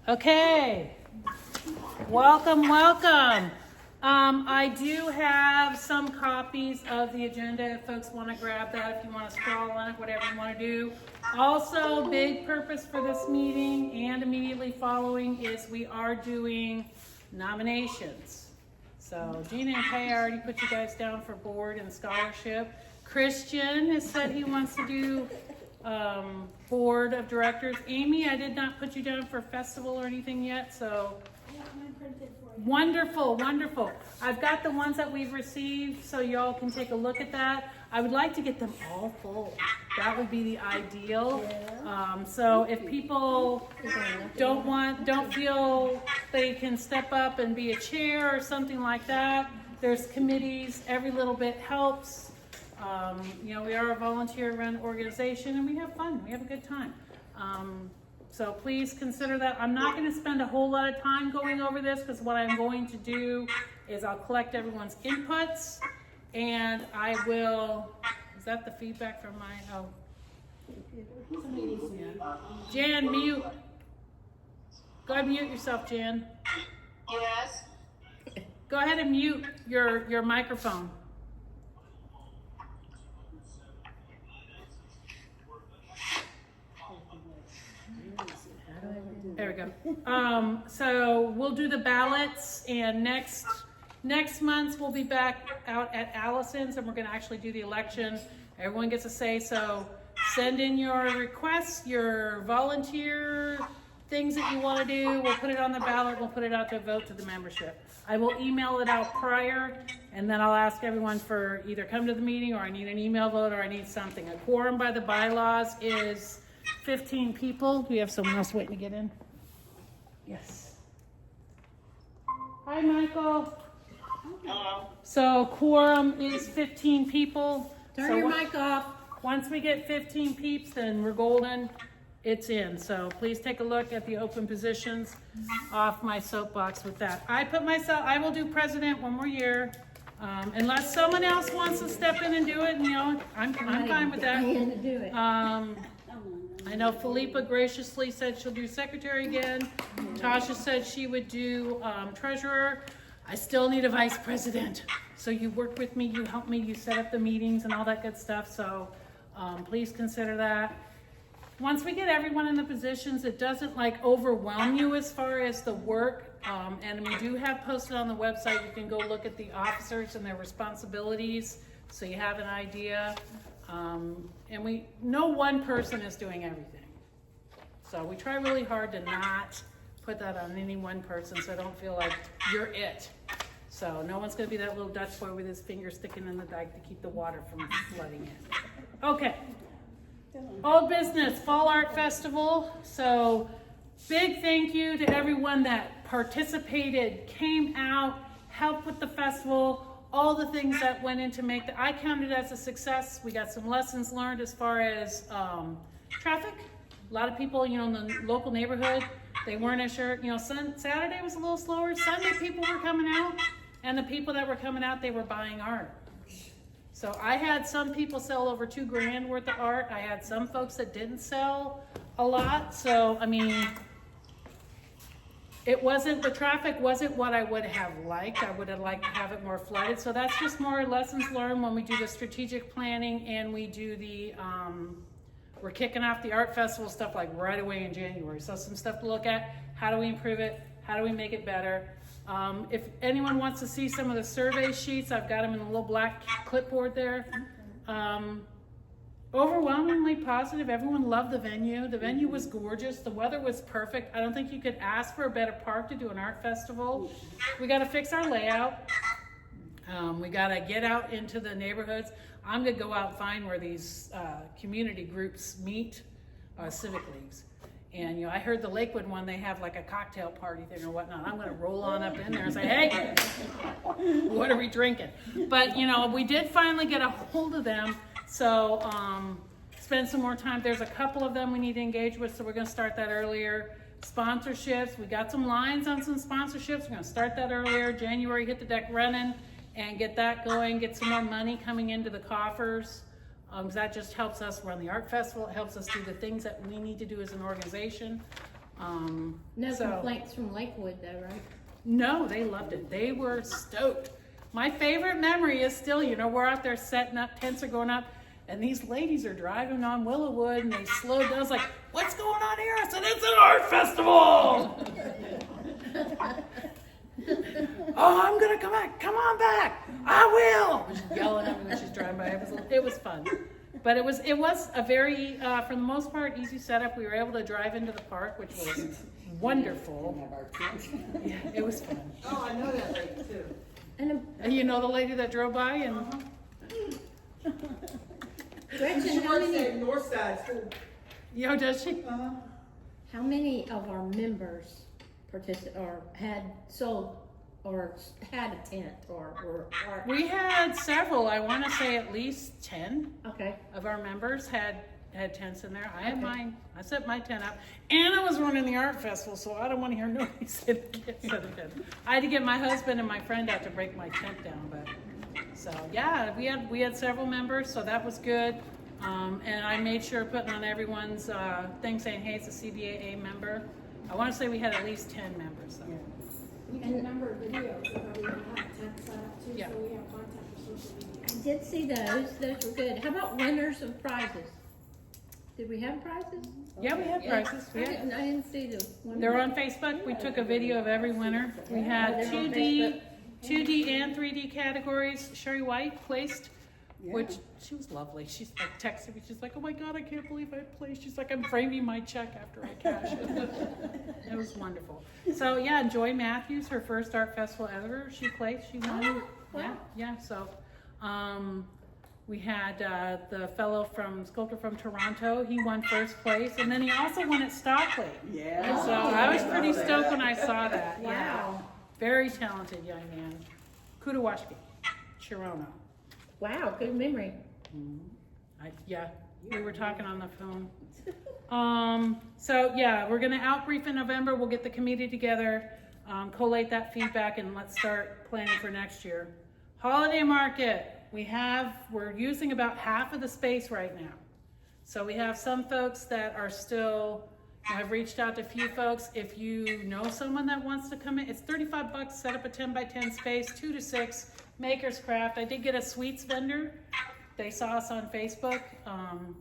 Okay, welcome. I do have some copies of the agenda if folks want to grab that, if you want to scroll on it, whatever you want to do. Also, big purpose for this meeting and immediately following is we are doing nominations. So Gina and Kay, I already put you guys down for board and scholarship. Christian has said he wants to do board of directors. Amy, I did not put you down for festival or anything yet, so wonderful. I've got the ones that we've received, so y'all can take a look at that. I would like to get them all full. That would be the ideal. So if people don't feel they can step up and be a chair or something like that, there's committees. Every little bit helps. We are a volunteer-run organization, and we have fun. We have a good time. So please consider that. I'm not going to spend a whole lot of time going over this, because what I'm going to do is I'll collect everyone's inputs, and I will. Is that the feedback from my? Oh, yeah. Jan, mute. Go ahead and mute yourself, Jan. Yes. Go ahead and mute your microphone. There we go. So we'll do the ballots, and next month we'll be back out at Allison's, and we're going to actually do the election. Everyone gets a say, so send in your requests, your volunteer things that you want to do. We'll put it on the ballot. We'll put it out to vote to the membership. I will email it out prior, and then I'll ask everyone for either come to the meeting, or I need an email vote, or I need something. A quorum by the bylaws is 15 people. Do we have someone else waiting to get in? Yes. Hi, Michael. Hello. So quorum is 15 people. Turn your mic off. Once we get 15 peeps, then we're golden. It's in. So please take a look at the open positions. Off my soapbox with that. I will do president one more year. Unless someone else wants to step in and do it, and I'm fine with that. To do it. I know Philippa graciously said she'll do secretary again. Tasha said she would do treasurer. I still need a vice president. So you work with me, you help me, you set up the meetings and all that good stuff. So please consider that. Once we get everyone in the positions, it doesn't overwhelm you as far as the work. And we do have posted on the website, you can go look at the officers and their responsibilities so you have an idea. And no one person is doing everything. So we try really hard to not put that on any one person, so don't feel like you're it. So no one's gonna be that little Dutch boy with his finger sticking in the dike to keep the water from flooding in. Okay. Old business, Fall Art Festival. So big thank you to everyone that participated, came out, helped with the festival. All the things that went in to make I counted it as a success. We got some lessons learned as far as traffic. A lot of people, in the local neighborhood, they weren't as sure. Saturday was a little slower. Sunday people were coming out, and the people that were coming out, they were buying art. So I had some people sell over $2,000 worth of art. I had some folks that didn't sell a lot. So, the traffic wasn't what I would have liked. I would have liked to have it more flooded. So that's just more lessons learned when we do the strategic planning and we do the, we're kicking off the art festival stuff right away in January. So some stuff to look at. How do we improve it? How do we make it better? If anyone wants to see some of the survey sheets, I've got them in a little black clipboard there. Overwhelmingly positive. Everyone loved the venue. The venue was gorgeous. The weather was perfect. I don't think you could ask for a better park to do an art festival. We got to fix our layout. We got to get out into the neighborhoods. I'm going to go out and find where these community groups meet, civic leagues. And, I heard the Lakewood one, they have a cocktail party thing or whatnot. I'm going to roll on up in there and say, hey, what are we drinking? But, we did finally get a hold of them. So spend some more time. There's a couple of them we need to engage with, so we're going to start that earlier. Sponsorships, we got some lines on some sponsorships. We're going to start that earlier. January, hit the deck running and get that going, get some more money coming into the coffers. That just helps us run the art festival. It helps us do the things that we need to do as an organization. No So- complaints from Lakewood though, right? No, they loved it. They were stoked. My favorite memory is still, we're out there setting up, tents are going up, and these ladies are driving on Willowwood, and they slowed down. I was like, what's going on here? I said, it's an art festival! Oh, I'm gonna come back. Come on back. I will. She's yelling at me when she's driving by. It was fun. But it was a very, for the most part, easy setup. We were able to drive into the park, which was wonderful. Yeah, it was fun. Oh, I know that lady too. And you know the lady that drove by and Gretchen, She works at Northside School. does she? how many of our members had sold or had a tent or We had several. I want to say at least 10 okay. of our members had tents in there. I had mine. I set my tent up, and I was running the art festival, so I don't want to hear nobody say they can't set a tent. I had to get my husband and my friend out to break my tent down, but so yeah, we had several members, so that was good. And I made sure putting on everyone's thing saying, hey, it's a CBAA member. I want to say we had at least 10 members. So. We do a number of videos of how we have a tent set up too, Yeah. so we have content for social media. I did see those. Those were good. How about winners of prizes? Did we have prizes? Yeah, we had prizes. I didn't see the one. They're on Facebook. We took a video of every winner. We had they're on 2D and 3D categories. Sherry White placed, which she was lovely. She's like texted me. She's like, "Oh my God, I can't believe I placed." She's like, "I'm framing my check after I cash it." It was wonderful. So yeah, Joy Matthews, her first art festival ever. She placed. She won. Oh, wow. Yeah. So, we had the fellow sculptor from Toronto. He won first place, and then he also won at Stockley. Yeah. So I was pretty stoked when I saw that. Yeah. Wow. Very talented young man. Kudawashki, Chirono. Wow, good memory. We were talking on the phone. So yeah, we're gonna outbrief in November. We'll get the committee together, collate that feedback, and let's start planning for next year. Holiday market. We're using about half of the space right now. So we have some folks that are still, I've reached out to a few folks. If you know someone that wants to come in, it's $35, set up a 10 by 10 space, 2 to 6, Maker's Craft. I did get a sweets vendor. They saw us on Facebook. I'm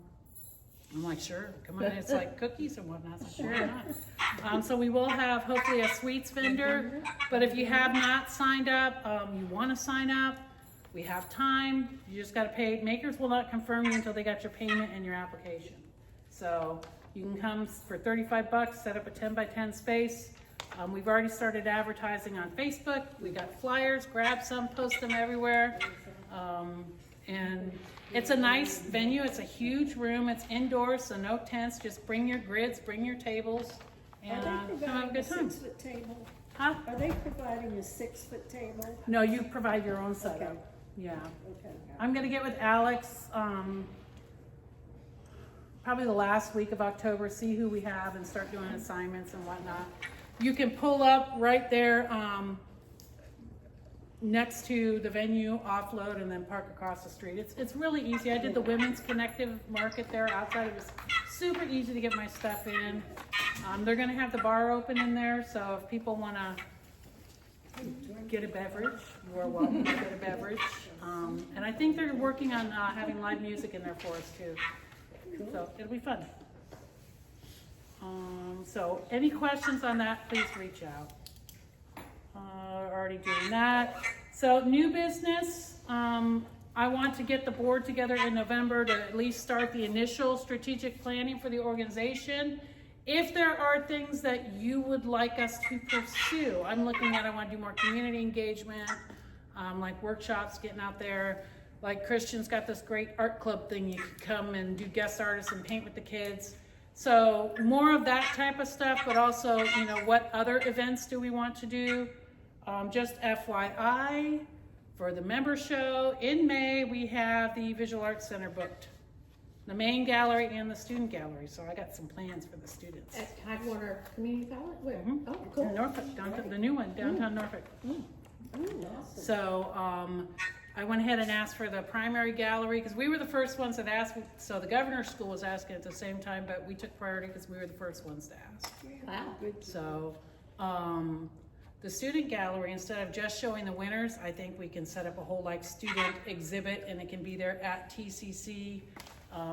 like, sure, come on. It's like cookies and whatnot. I was like, sure, why not? So we will have hopefully a sweets vendor. But if you have not signed up, you want to sign up, we have time. You just got to pay. Makers will not confirm you until they got your payment and your application. So you can come for $35, set up a 10 by 10 space. We've already started advertising on Facebook. We got flyers, grab some, post them everywhere. And it's a nice venue. It's a huge room. It's indoors, so no tents. Just bring your grids, bring your tables, and come have a good time. 6-foot table? Huh? Are they providing a 6-foot table? No, you provide your own setup. Okay. Yeah. Okay. I'm gonna get with Alex, probably the last week of October, see who we have and start doing assignments and whatnot. You can pull up right there, next to the venue, offload, and then park across the street. It's really easy. I did the Women's Connective Market there outside. It was super easy to get my stuff in. They're gonna have the bar open in there, so if people wanna get a beverage, you are welcome to get a beverage. And I think they're working on having live music in there for us too. So it'll be fun. So any questions on that, please reach out. Already doing that. So new business, I want to get the board together in November to at least start the initial strategic planning for the organization. If there are things that you would like us to pursue, I want to do more community engagement, like workshops, getting out there. Like Christian's got this great art club thing. You could come and do guest artists and paint with the kids. So more of that type of stuff, but also, what other events do we want to do? Just FYI, for the member show, in May, we have the Visual Arts Center booked. The main gallery and the student gallery, so I got some plans for the students. At Tidewater Community College? Where? Mhm. Oh, In cool. Norfolk, downtown, the new one, downtown Norfolk. So, I went ahead and asked for the primary gallery, because we were the first ones that asked, so the governor's school was asking at the same time, but we took priority because we were the first ones to ask. Wow. So, the student gallery, instead of just showing the winners, I think we can set up a whole like student exhibit, and it can be there at TCC.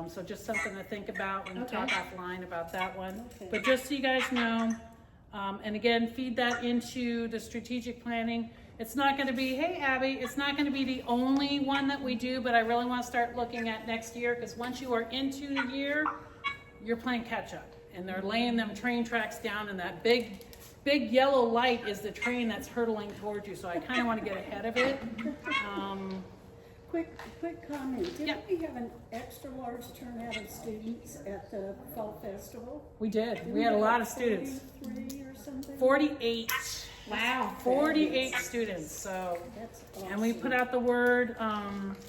So just something to think about when you talk Okay. offline about that one. Okay. But just so you guys know, and again, feed that into the strategic planning. It's not gonna be, hey Abby, it's not gonna be the only one that we do, but I really wanna start looking at next year, because once you are into the year, you're playing catch up. And they're laying them train tracks down, and that big yellow light is the train that's hurtling towards you, so I kinda wanna get ahead of it. Quick comment. Yeah. Didn't we have an extra large turnout of students at the fall festival? We did, Didn't we had a have lot like of students. 43 or something? 48. Wow. 48 students, so, That's awesome. and we put out the word,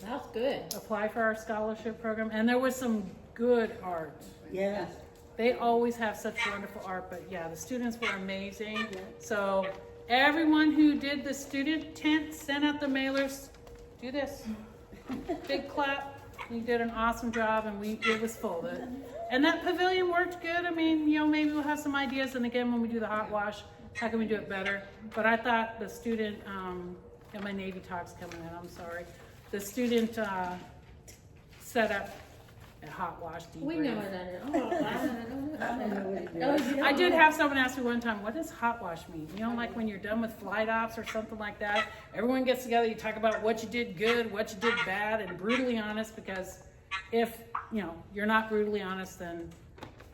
That's good. apply for our scholarship program, and there was some good art. Yeah. They always have such wonderful art, but yeah, the students were amazing. So everyone who did the student tent, sent out the mailers, do this. Big clap. You did an awesome job, and it was full. And that pavilion worked good. I mean, you know, maybe we'll have some ideas, and again, when we do the hot wash, how can we do it better? But I thought the student, and my Navy talk's coming in, I'm sorry. The student, setup at hot wash debrief. We know what that is. Oh, I don't know. Oh, you I don't did know. have someone ask me one time, what does hot wash mean? You know, like when you're done with flight ops or something like that, everyone gets together, you talk about what you did good, what you did bad, and brutally honest, because if, you know, you're not brutally honest, then,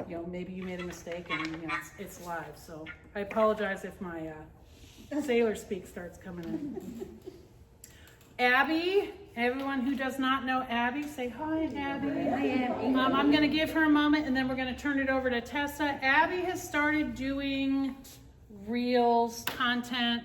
you know, maybe you made a mistake, and, you know, it's live. So I apologize if my sailor speak starts coming in. Abby, everyone who does not know Abby, say hi, Abby. Hi, Abby. I'm gonna give her a moment, and then we're gonna turn it over to Tessa. Abby has started doing reels, content.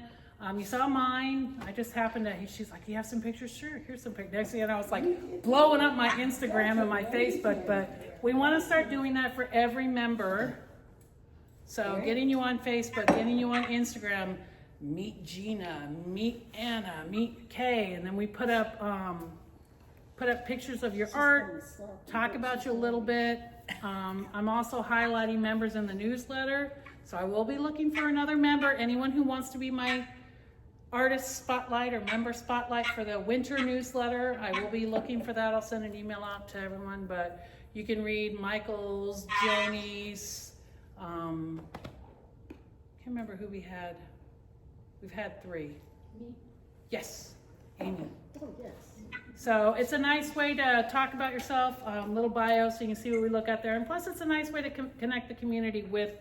You saw mine. I just happened to, she's like, you have some pictures? Sure, here's some pictures. Next thing you know, it's like blowing up my Instagram and my Facebook, but we wanna start doing that for every member. So getting you on Facebook, getting you on Instagram, meet Gina, meet Anna, meet Kay, and then we put up pictures of your art, talk about you a little bit. I'm also highlighting members in the newsletter, so I will be looking for another member. Anyone who wants to be my artist spotlight or member spotlight for the winter newsletter, I will be looking for that. I'll send an email out to everyone, but you can read Michael's, Joni's, can't remember who we had. We've had 3. Yes, Amy. Oh, yes. So it's a nice way to talk about yourself, little bio, so you can see what we look at there. And plus, it's a nice way to connect the community with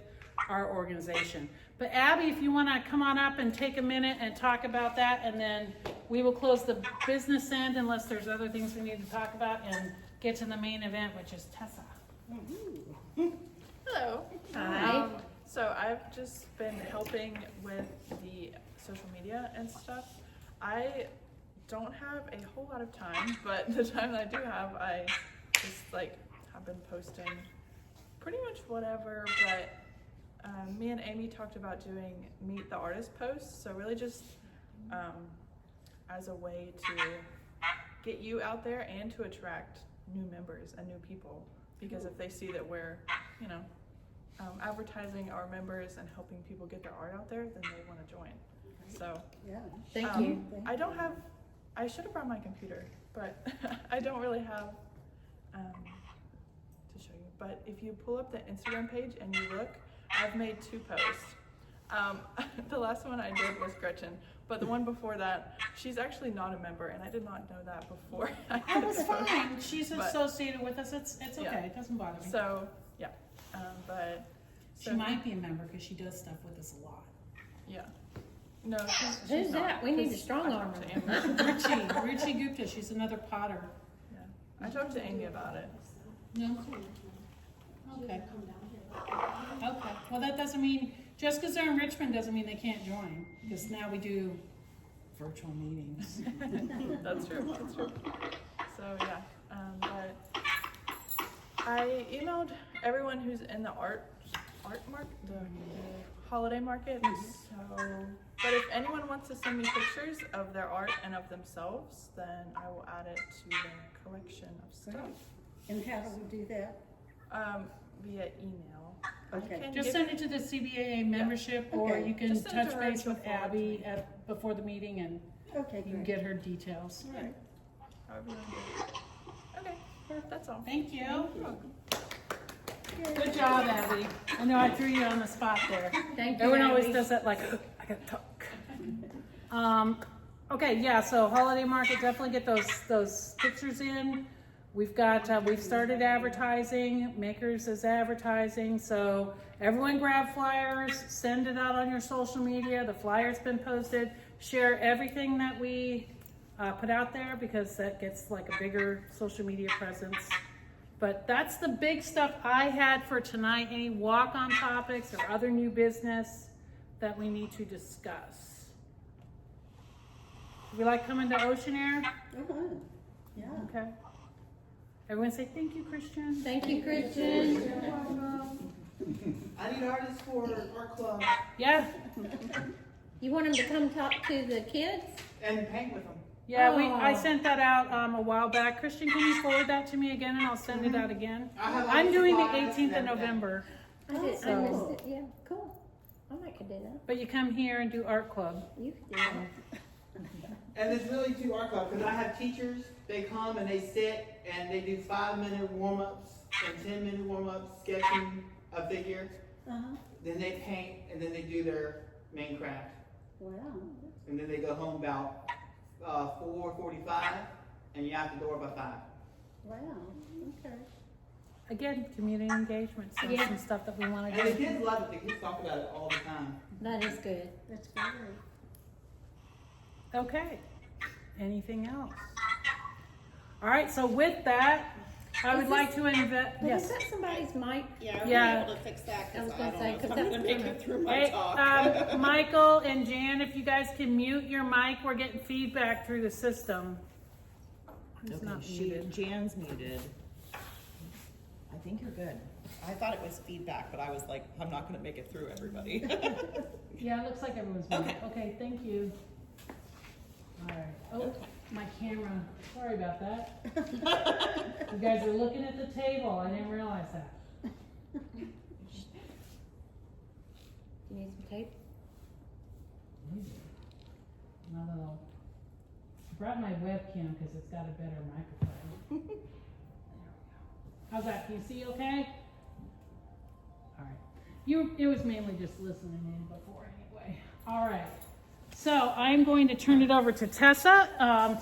our organization. But Abby, if you want to come on up and take a minute and talk about that, and then we will close the business end unless there's other things we need to talk about, and get to the main event, which is Tessa. Hello. Hi. So I've just been helping with the social media and stuff. I don't have a whole lot of time, but the time that I do have, I just like have been posting pretty much whatever, but me and Amy talked about doing Meet the Artist posts, so really just as a way to get you out there and to attract new members and new people, because if they see that we're, you know, advertising our members and helping people get their art out there, then they want to join. So Yeah. Thank you. I should have brought my computer, but I don't really have to show you. But if you pull up the Instagram page and you look, I've made 2 posts. The last one I did was Gretchen, but the one before that, she's actually not a member, and I did not know that before. Oh, that's fine. She's But- associated with us. It's okay. Yeah. It doesn't bother me. So yeah, but She might be a member because she does stuff with us a lot. yeah. No, she's Who's not, that? We need to 'cause strong I arm talked her. to Amy. Ruchi Gupta, she's another potter. Yeah. I talked to Amy about it. No? Okay. Okay. Well, that doesn't mean, just because they're in Richmond doesn't mean they can't join, because now we do virtual meetings. That's true. That's true. So yeah, but I emailed everyone who's in the art holiday market. So, but if anyone wants to send me pictures of their art and of themselves, then I will add it to the collection of stuff. And how do we do that? Via email. Okay. Can Just give- send it to the CBAA membership, or Okay. you can Just send it touch to her base with to forward Abby to me. before the meeting, and Okay, you can great. get her details. All right. however you want to do it. Okay, that's all. Thank you. You're welcome. Good job, Abby. I know I threw you on the spot there. Thank you, Everyone always Abby. does that, like, I gotta talk. Okay, yeah, so holiday market, definitely get those pictures in. We've got, we've started advertising, Makers is advertising, so everyone grab flyers, send it out on your social media, the flyer's been posted. Share everything that we put out there, because that gets like a bigger social media presence. But that's the big stuff I had for tonight. Any walk-on topics or other new business that we need to discuss? We like coming to Ocean Air? Uh-huh. Yeah. Okay. Everyone say thank you, Christian. Thank you, Christian. I need artists for our club Yeah, You want him to come talk to the kids? and paint with them. yeah. I Oh. sent that out a while back. Christian, can you forward that to me again, and I'll send it out again. I have all I'm the doing the supplies 18th of and everything. November, I did, I So- missed it, yeah, cool. I might could do that. but you come here and do art club. You could do that. And it's really to our club, because I have teachers, they come and they sit and they do 5-minute warm-ups and 10-minute warm-ups, sketching a figure. Uh-huh. Then they paint, and then they do their main craft. Wow. And then they go home about 4:45, and you're out the door by 5. Wow. Okay. Again, community engagement, so Yeah. some stuff that we want And to the do. kids love it, the kids talk about it all the time. That is good. That's great. Okay. Anything else? All right. So with that, I would like to invite. But Yes. is that somebody's mic? Yeah, Yeah. I'm able to fix that I was because gonna I don't say, know 'cause if I'm that's gonna make kinda- it through my Hey, talk. Michael and Jan, if you guys can mute your mic, we're getting feedback through the system. Who's not muted? Jan's muted. I think you're good. I thought it was feedback, but I was like, I'm not gonna make it through everybody. Yeah, it looks like everyone's muted. Okay. Okay, thank you. All right. Oh, my camera. Sorry about that. You guys are looking at the table. I didn't realize that. You need some tape? My little. I brought my webcam because it's got a better microphone. There we go. How's that? Can you see okay? All right. It was mainly just listening in before anyway. All right. So I'm going to turn it over to Tessa.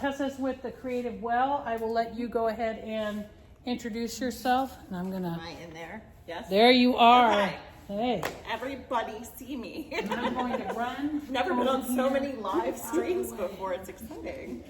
Tessa's with the Creative Well. I will let you go ahead and introduce yourself. And I'm gonna. Am I in there? Yes? There you are. Okay. Hey. Everybody see me. And I'm going to run. Never been on so over many here. live streams before. It's exciting.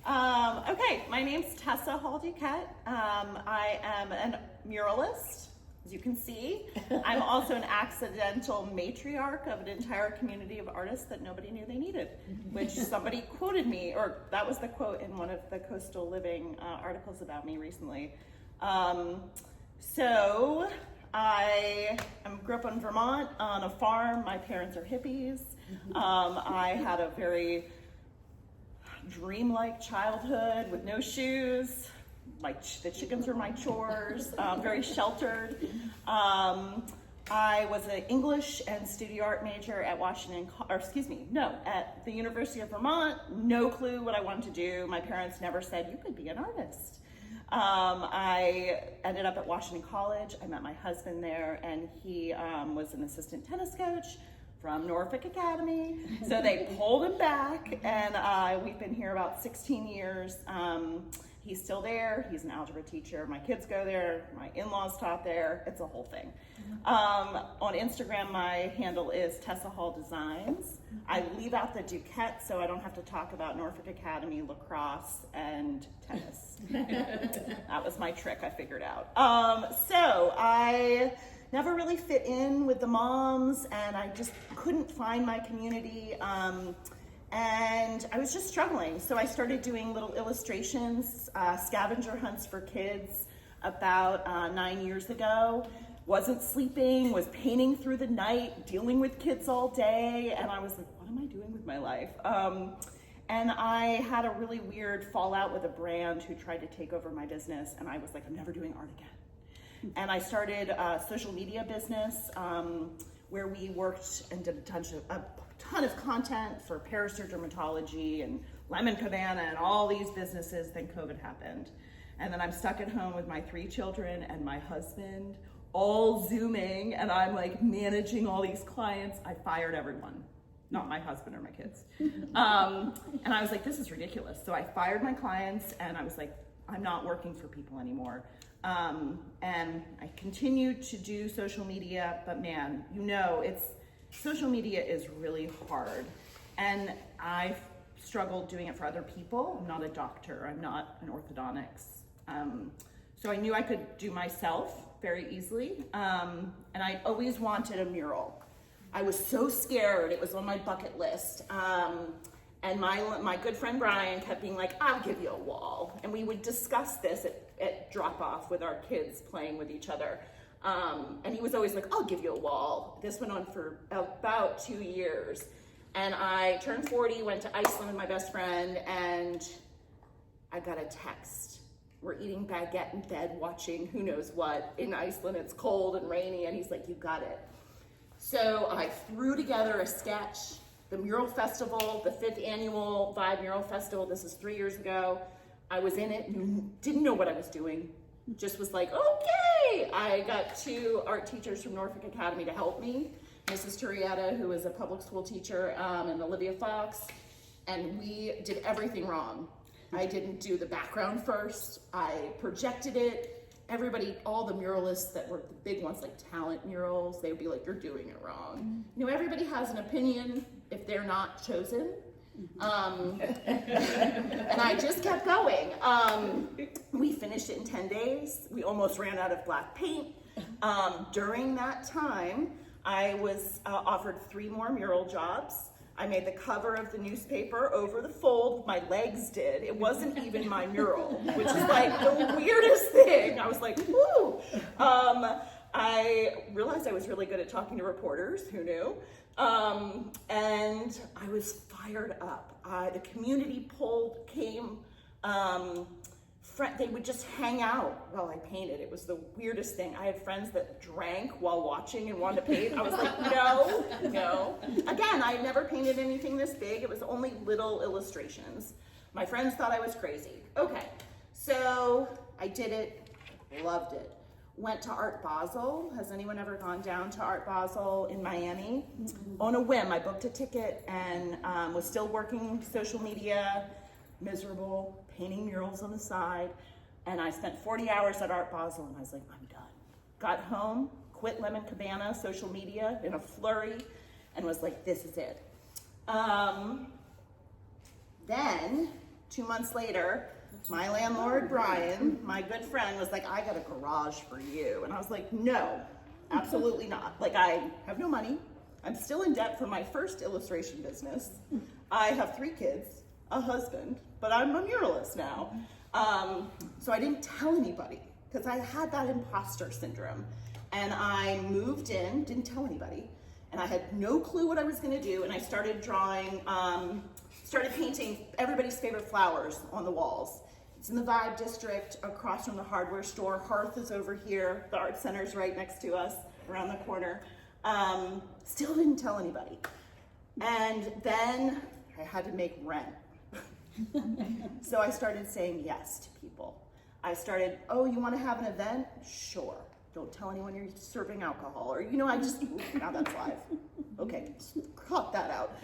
Okay, my name's Tessa Hall-Duquette. I am a muralist, as you can see. I'm also an accidental matriarch of an entire community of artists that nobody knew they needed, which somebody quoted me, or that was the quote in one of the Coastal Living articles about me recently. So I grew up in Vermont on a farm. My parents are hippies. I had a very dreamlike childhood with no shoes. The chickens were my chores. Very sheltered. I was an English and studio art major at at the University of Vermont. No clue what I wanted to do. My parents never said, you could be an artist. I ended up at Washington College. I met my husband there, and he was an assistant tennis coach from Norfolk Academy. So they pulled him back, and we've been here about 16 years. He's still there. He's an algebra teacher. My kids go there. My in-laws taught there. It's a whole thing. On Instagram, my handle is Tessa Hall Designs. I leave out the Duquette so I don't have to talk about Norfolk Academy, lacrosse, and tennis. That was my trick I figured out. So I never really fit in with the moms, and I just couldn't find my community. And I was just struggling. So I started doing little illustrations, scavenger hunts for kids about 9 years ago. wasn't sleeping, was painting through the night, dealing with kids all day, and I was like, what am I doing with my life? And I had a really weird fallout with a brand who tried to take over my business, and I was like, I'm never doing art again. And I started a social media business where we worked and did a ton of content for Paraster Dermatology and Lemon Cabana and all these businesses. Then COVID happened. And then I'm stuck at home with my 3 children and my husband, all Zooming, and I'm like managing all these clients. I fired everyone, not my husband or my kids. And I was like, this is ridiculous. So I fired my clients and I was like, I'm not working for people anymore. And I continued to do social media, but man, social media is really hard. And I struggled doing it for other people. I'm not a doctor, I'm not an orthodontics. So I knew I could do myself very easily. And I always wanted a mural. I was so scared, it was on my bucket list. And my good friend Brian kept being like, I'll give you a wall. And we would discuss this at drop off with our kids playing with each other. And he was always like, I'll give you a wall. This went on for about 2 years. And I turned 40, went to Iceland with my best friend, and I got a text. We're eating baguette in bed, watching who knows what. In Iceland, it's cold and rainy, and he's like, you got it. So I threw together a sketch, the Mural Festival, the 5th annual Vibe Mural Festival. This is 3 years ago. I was in it, didn't know what I was doing. Just was like, okay. I got 2 art teachers from Norfolk Academy to help me. Mrs. Turrieta, who is a public school teacher, and Olivia Fox. And we did everything wrong. I didn't do the background first. I projected it. Everybody, all the muralists that were the big ones, like talent murals, they would be like, you're doing it wrong. You know, everybody has an opinion if they're not chosen. And I just kept going. We finished it in 10 days. We almost ran out of black paint. During that time, I was offered 3 more mural jobs. I made the cover of the newspaper over the fold. My legs did. It wasn't even my mural, which is like the weirdest thing. I was like, woo. I realized I was really good at talking to reporters. Who knew? And I was fired up. The community came. They would just hang out while I painted. It was the weirdest thing. I had friends that drank while watching and wanted to paint. I was like, no. Again, I had never painted anything this big. It was only little illustrations. My friends thought I was crazy. Okay, so I did it, loved it. Went to Art Basel. Has anyone ever gone down to Art Basel in Miami? On a whim, I booked a ticket and was still working social media, miserable, painting murals on the side, and I spent 40 hours at Art Basel, and I was like, I'm done. Got home, quit Lemon Cabana social media in a flurry, and was like, this is it. Then, 2 months later, my landlord, Brian, my good friend, was like, I got a garage for you. And I was like, no, absolutely not. Like, I have no money. I'm still in debt for my first illustration business. I have 3 kids, a husband, but I'm a muralist now. So I didn't tell anybody because I had that imposter syndrome. And I moved in, didn't tell anybody, and I had no clue what I was gonna do. And I started drawing, started painting everybody's favorite flowers on the walls. It's in the Vibe District across from the hardware store. Hearth is over here. The art center's right next to us, around the corner. Still didn't tell anybody. And then I had to make rent. So I started saying yes to people. I started, oh, you want to have an event? Sure. Don't tell anyone you're serving alcohol. Or, you know, now that's live. Okay, cut that out.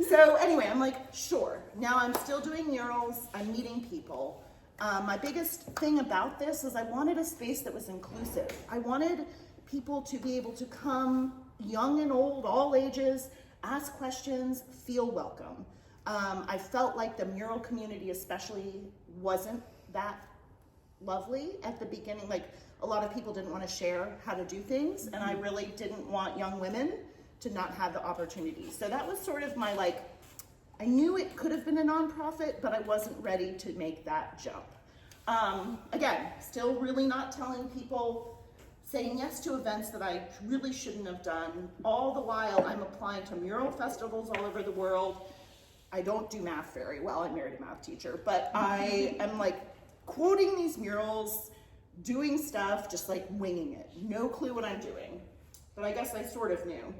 So anyway, I'm like, sure. Now I'm still doing murals. I'm meeting people. My biggest thing about this is I wanted a space that was inclusive. I wanted people to be able to come, young and old, all ages, ask questions, feel welcome. I felt like the mural community especially wasn't that lovely at the beginning. Like, a lot of people didn't want to share how to do things, and I really didn't want young women to not have the opportunity. So that was sort of my, like, I knew it could have been a nonprofit, but I wasn't ready to make that jump. Again, still really not telling people, saying yes to events that I really shouldn't have done. All the while, I'm applying to mural festivals all over the world. I don't do math very well. I married a math teacher, but I am like quoting these murals, doing stuff, just like winging it. No clue what I'm doing, but I guess I sort of knew.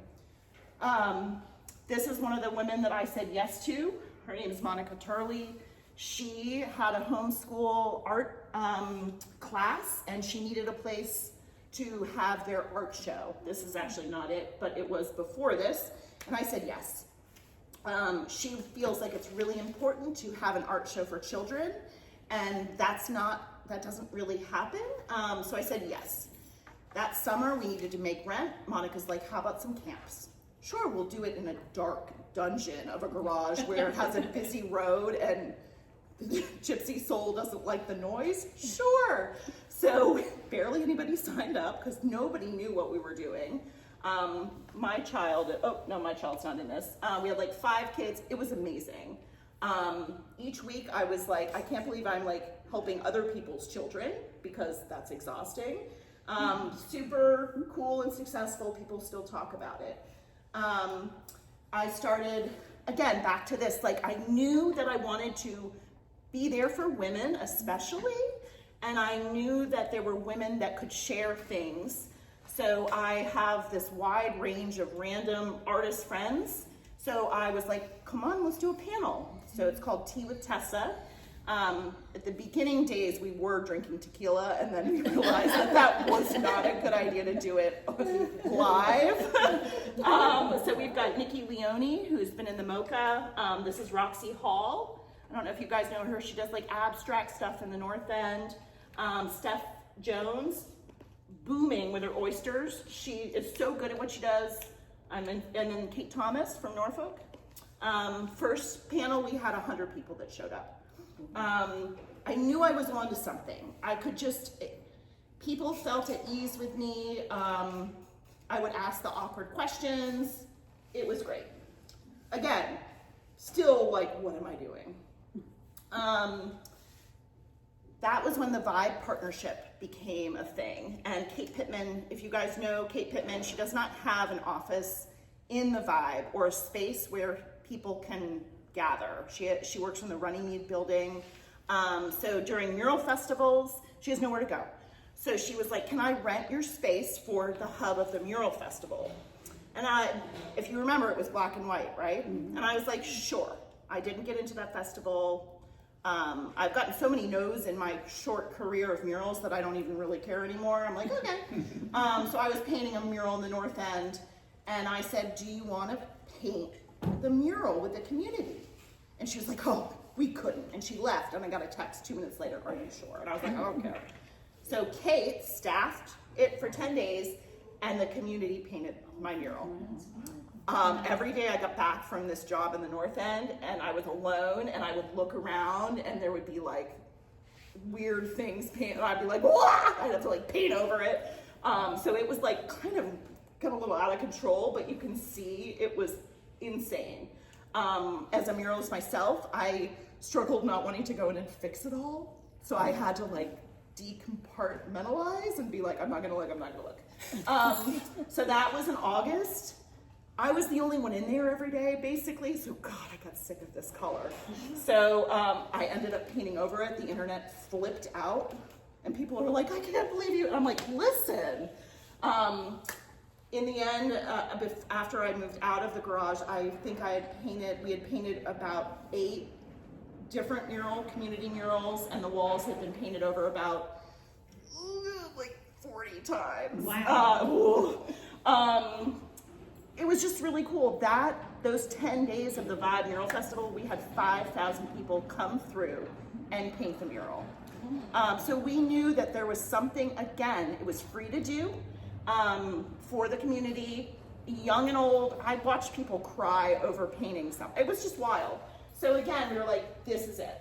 This is one of the women that I said yes to. Her name is Monica Turley. She had a homeschool art class, and she needed a place to have their art show. This is actually not it, but it was before this, and I said yes. She feels like it's really important to have an art show for children, and that doesn't really happen. So I said yes. That summer we needed to make rent. Monica's like, how about some camps? Sure, we'll do it in a dark dungeon of a garage where it has a busy road and Gypsy soul doesn't like the noise. Sure. So barely anybody signed up because nobody knew what we were doing. My child's not in this. We had like 5 kids. It was amazing. Each week I was like, I can't believe I'm like helping other people's children because that's exhausting. Super cool and successful. People still talk about it. I started, again, back to this, like I knew that I wanted to be there for women especially, and I knew that there were women that could share things. So I have this wide range of random artist friends. So I was like, come on, let's do a panel. So it's called Tea with Tessa. At the beginning days, we were drinking tequila, and then we realized that was not a good idea to do it live. So we've got Nikki Leone, who's been in the MoCA. This is Roxy Hall. I don't know if you guys know her. She does like abstract stuff in the North End. Steph Jones, booming with her oysters. She is so good at what she does. And then Kate Thomas from Norfolk. First panel, we had 100 people that showed up. I knew I was onto something. People felt at ease with me. I would ask the awkward questions. It was great. Again, still like, what am I doing? That was when the Vibe partnership became a thing. And Kate Pittman, if you guys know Kate Pittman, she does not have an office in the Vibe or a space where people can gather. She works in the Runnymede building. So during mural festivals, she has nowhere to go. So she was like, can I rent your space for the hub of the mural festival? And if you remember, it was black and white, right? Mm-hmm. And I was like, sure. I didn't get into that festival. I've gotten so many no's in my short career of murals that I don't even really care anymore. I'm like, okay. So I was painting a mural in the North End, and I said, do you want to paint the mural with the community? And she was like, oh, we couldn't. And she left, and I got a text 2 minutes later, are you sure? And I was like, okay. So Kate staffed it for 10 days, and the community painted my mural. Every day I got back from this job in the North End, and I was alone, and I would look around, and there would be like weird things painted, and I'd be like, wah! I'd have to like paint over it. So it was like kind of got a little out of control, but you can see it was insane. As a muralist myself, I struggled not wanting to go in and fix it all. So I had to like decompartmentalize and be like, I'm not gonna look. So that was in August. I was the only one in there every day, basically. So God, I got sick of this color. So I ended up painting over it. The internet flipped out, and people were like, I can't believe you. And I'm like, listen. In the end, after I moved out of the garage, I think we had painted about 8 different community murals, and the walls had been painted over about like 40 times. Wow. It was just really cool. Those 10 days of the Vibe Mural Festival, we had 5,000 people come through and paint the mural. So we knew that there was something, again, it was free to do. For the community, young and old. I watched people cry over painting something. It was just wild. So again, we were like, this is it.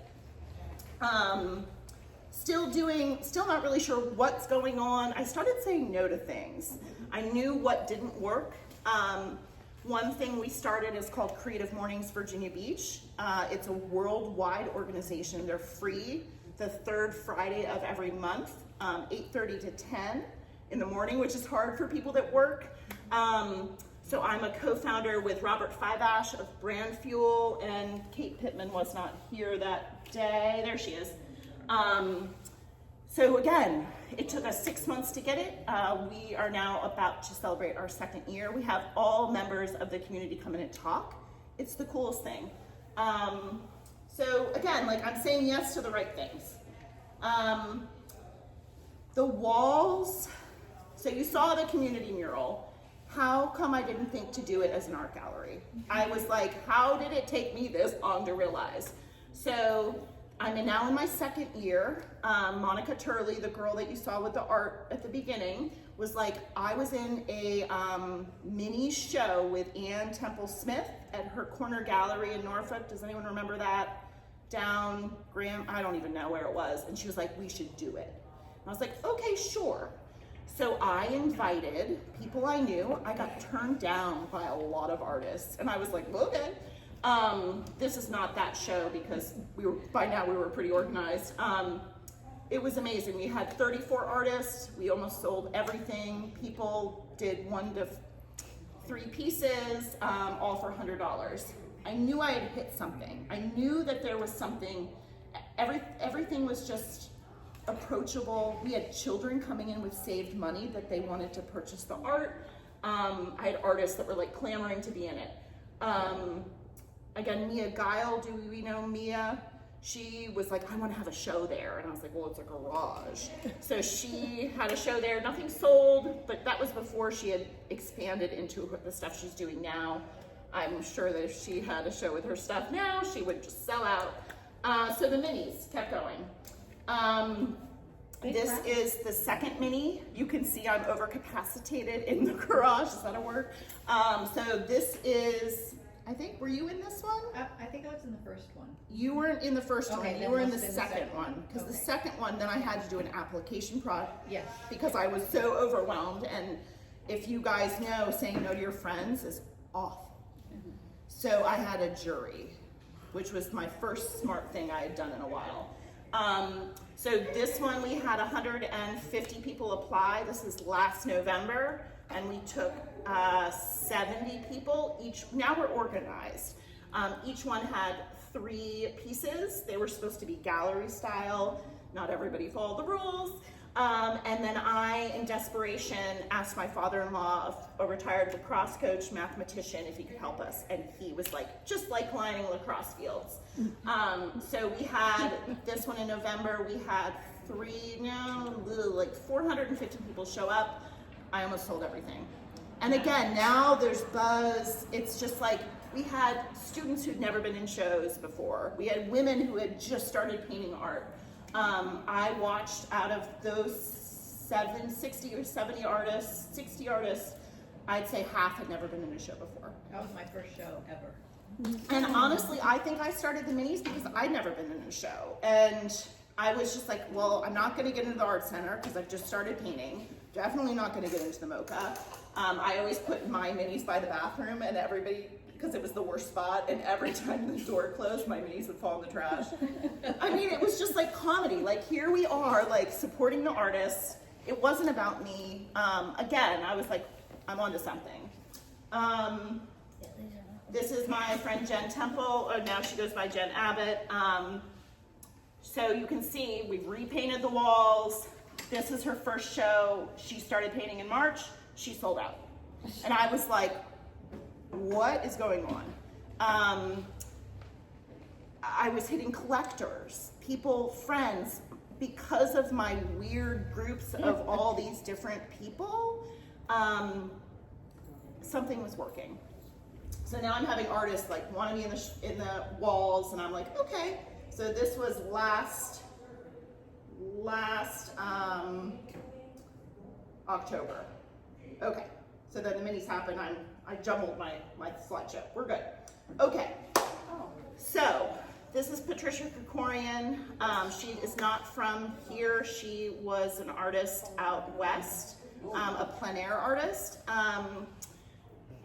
Still not really sure what's going on. I started saying no to things. I knew what didn't work. One thing we started is called Creative Mornings Virginia Beach. It's a worldwide organization. They're free. the third Friday of every month, 8:30 to 10 in the morning, which is hard for people that work. So I'm a co-founder with Robert Fivash of Brand Fuel, and Kate Pittman was not here that day. There she is. So again, it took us 6 months to get it. We are now about to celebrate our second year. We have all members of the community come in and talk. It's the coolest thing. So again, like, I'm saying yes to the right things. The walls, so you saw the community mural. How come I didn't think to do it as an art gallery? I was like, how did it take me this long to realize? So I'm now in my second year. Monica Turley, the girl that you saw with the art at the beginning, was like, I was in a mini show with Ann Temple Smith at her corner gallery in Norfolk. Does anyone remember that? Down Graham, I don't even know where it was. And she was like, we should do it. And I was like, okay, sure. So I invited people I knew. I got turned down by a lot of artists. And I was like, okay. This is not that show because by now we were pretty organized. It was amazing. We had 34 artists. We almost sold everything. People did 1 to 3 pieces, all for $100. I knew I had hit something. I knew that there was something. Everything was just approachable. We had children coming in with saved money that they wanted to purchase the art. I had artists that were like clamoring to be in it. Again, Mia Guile, do we know Mia? She was like, I want to have a show there. And I was like, well, it's a garage. So she had a show there. Nothing sold, but that was before she had expanded into the stuff she's doing now. I'm sure that if she had a show with her stuff now, she would just sell out. So the minis kept going. This is the second mini. You can see I'm overcapacitated in the garage. Is that a word? So this is, I think, were you in this one? I think I was in the first one. You weren't in the first Okay, one. You then were in the must have been the second second one. one. Because the Okay. second one, then I had to do an application Yes. because I was so overwhelmed. And if you guys know, saying no to your friends is awful. So I had a jury, which was my first smart thing I had done in a while. So this one, we had 150 people apply. This is last November, and we took 70 people each. Now we're organized. Each one had 3 pieces. They were supposed to be gallery style. Not everybody followed the rules. And then I, in desperation, asked my father-in-law, a retired lacrosse coach, mathematician, if he could help us. And he was like, just like lining lacrosse fields. So we had this one in November. We had 450 people show up. I almost sold everything. And again, now there's buzz. It's just like, we had students who'd never been in shows before. We had women who had just started painting art. I watched out of those 60 or 70 artists, 60 artists, I'd say half had never been in a show before. That was my first show ever. And honestly, I think I started the minis because I'd never been in a show. And I was just like, well, I'm not gonna get into the art center because I've just started painting. Definitely not gonna get into the MoCA. I always put my minis by the bathroom, and everybody, because it was the worst spot, and every time the door closed, my minis would fall in the trash. I mean, it was just like comedy. Like, here we are, like, supporting the artists. It wasn't about me. Again, I was like, I'm onto something. This is my friend Jen Temple, or now she goes by Jen Abbott. So you can see we've repainted the walls. This is her first show. She started painting in March. She sold out. And I was like, what is going on? I was hitting collectors, people, friends, because of my weird groups of all these different people. Something was working. So now I'm having artists like want to be in the walls, and I'm like, okay. So this was last October. Okay. So then the minis happened. I jumbled my slideshow. We're good. Okay. So this is Patricia Krikorian. She is not from here. She was an artist out west, a plein air artist.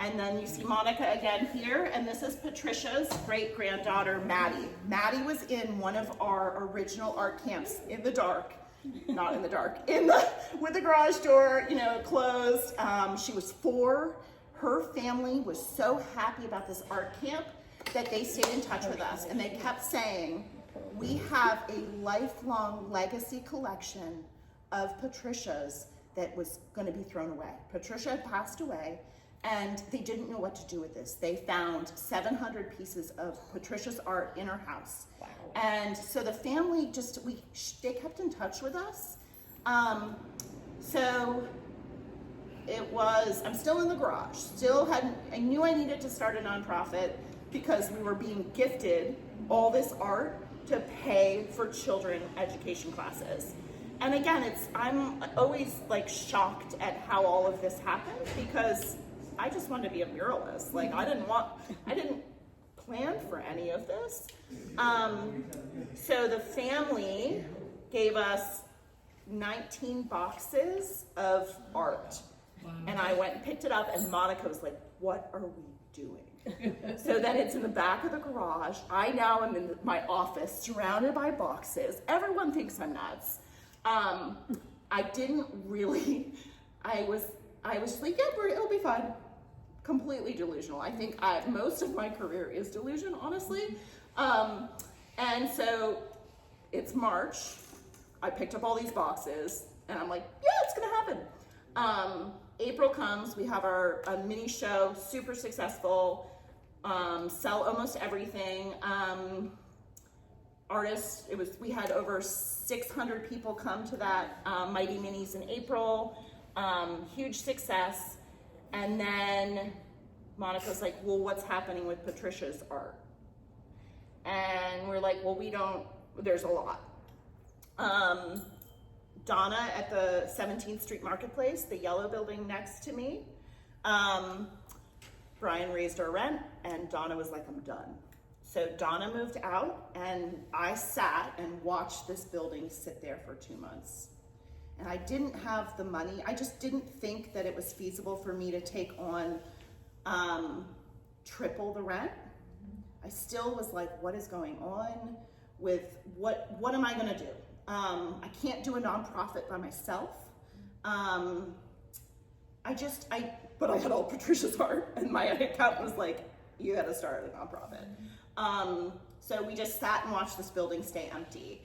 And then you see Monica again here, and this is Patricia's great-granddaughter, Maddie. Maddie was in one of our original art camps in the dark, not in the dark, with the garage door, closed. She was 4. Her family was so happy about this art camp that they stayed in touch with us, and they kept saying, we have a lifelong legacy collection of Patricia's that was going to be thrown away. Patricia had passed away, and they didn't know what to do with this. They found 700 pieces of Patricia's art in her house. Wow. And so the family they kept in touch with us. So I'm still in the garage. I knew I needed to start a nonprofit because we were being gifted all this art to pay for children education classes. And again, I'm always like shocked at how all of this happened because I just wanted to be a muralist. Like I didn't plan for any of this. So the family gave us 19 boxes of art. And I went and picked it up, and Monica was like, what are we doing? So then it's in the back of the garage. I now am in my office surrounded by boxes. Everyone thinks I'm nuts. I didn't really, I was like, yeah, it'll be fine. Completely delusional. I think most of my career is delusion, honestly. And so it's March. I picked up all these boxes, and I'm like, yeah, it's gonna happen. April comes, we have our mini show, super successful, sell almost everything. Artists, we had over 600 people come to that Mighty Minis in April, huge success. And then Monica's like, well, what's happening with Patricia's art? And we're like, well, there's a lot. Donna at the 17th Street Marketplace, the yellow building next to me, Brian raised our rent, and Donna was like, I'm done. So Donna moved out, and I sat and watched this building sit there for 2 months. And I didn't have the money. I just didn't think that it was feasible for me to take on triple the rent. I still was like, what is going on with what am I gonna do? I can't do a nonprofit by myself. But I had all Patricia's art, and my accountant was like, you gotta start a nonprofit. So we just sat and watched this building stay empty.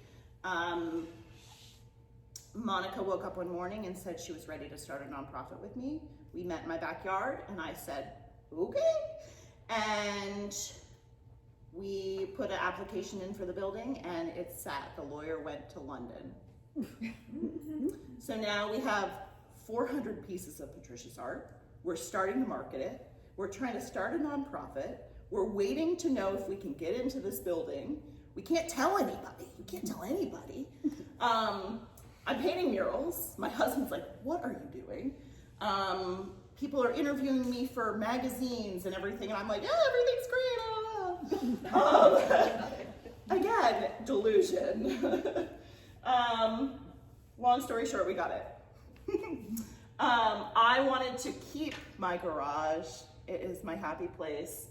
Monica woke up one morning and said she was ready to start a nonprofit with me. We met in my backyard, and I said, okay. And we put an application in for the building, and it sat. The lawyer went to London. So now we have 400 pieces of Patricia's art. We're starting to market it. We're trying to start a nonprofit. We're waiting to know if we can get into this building. We can't tell anybody. You can't tell anybody. I'm painting murals. My husband's like, what are you doing? People are interviewing me for magazines and everything, and I'm like, yeah, everything's great. Again, delusion. Long story short, we got it. I wanted to keep my garage. It is my happy place.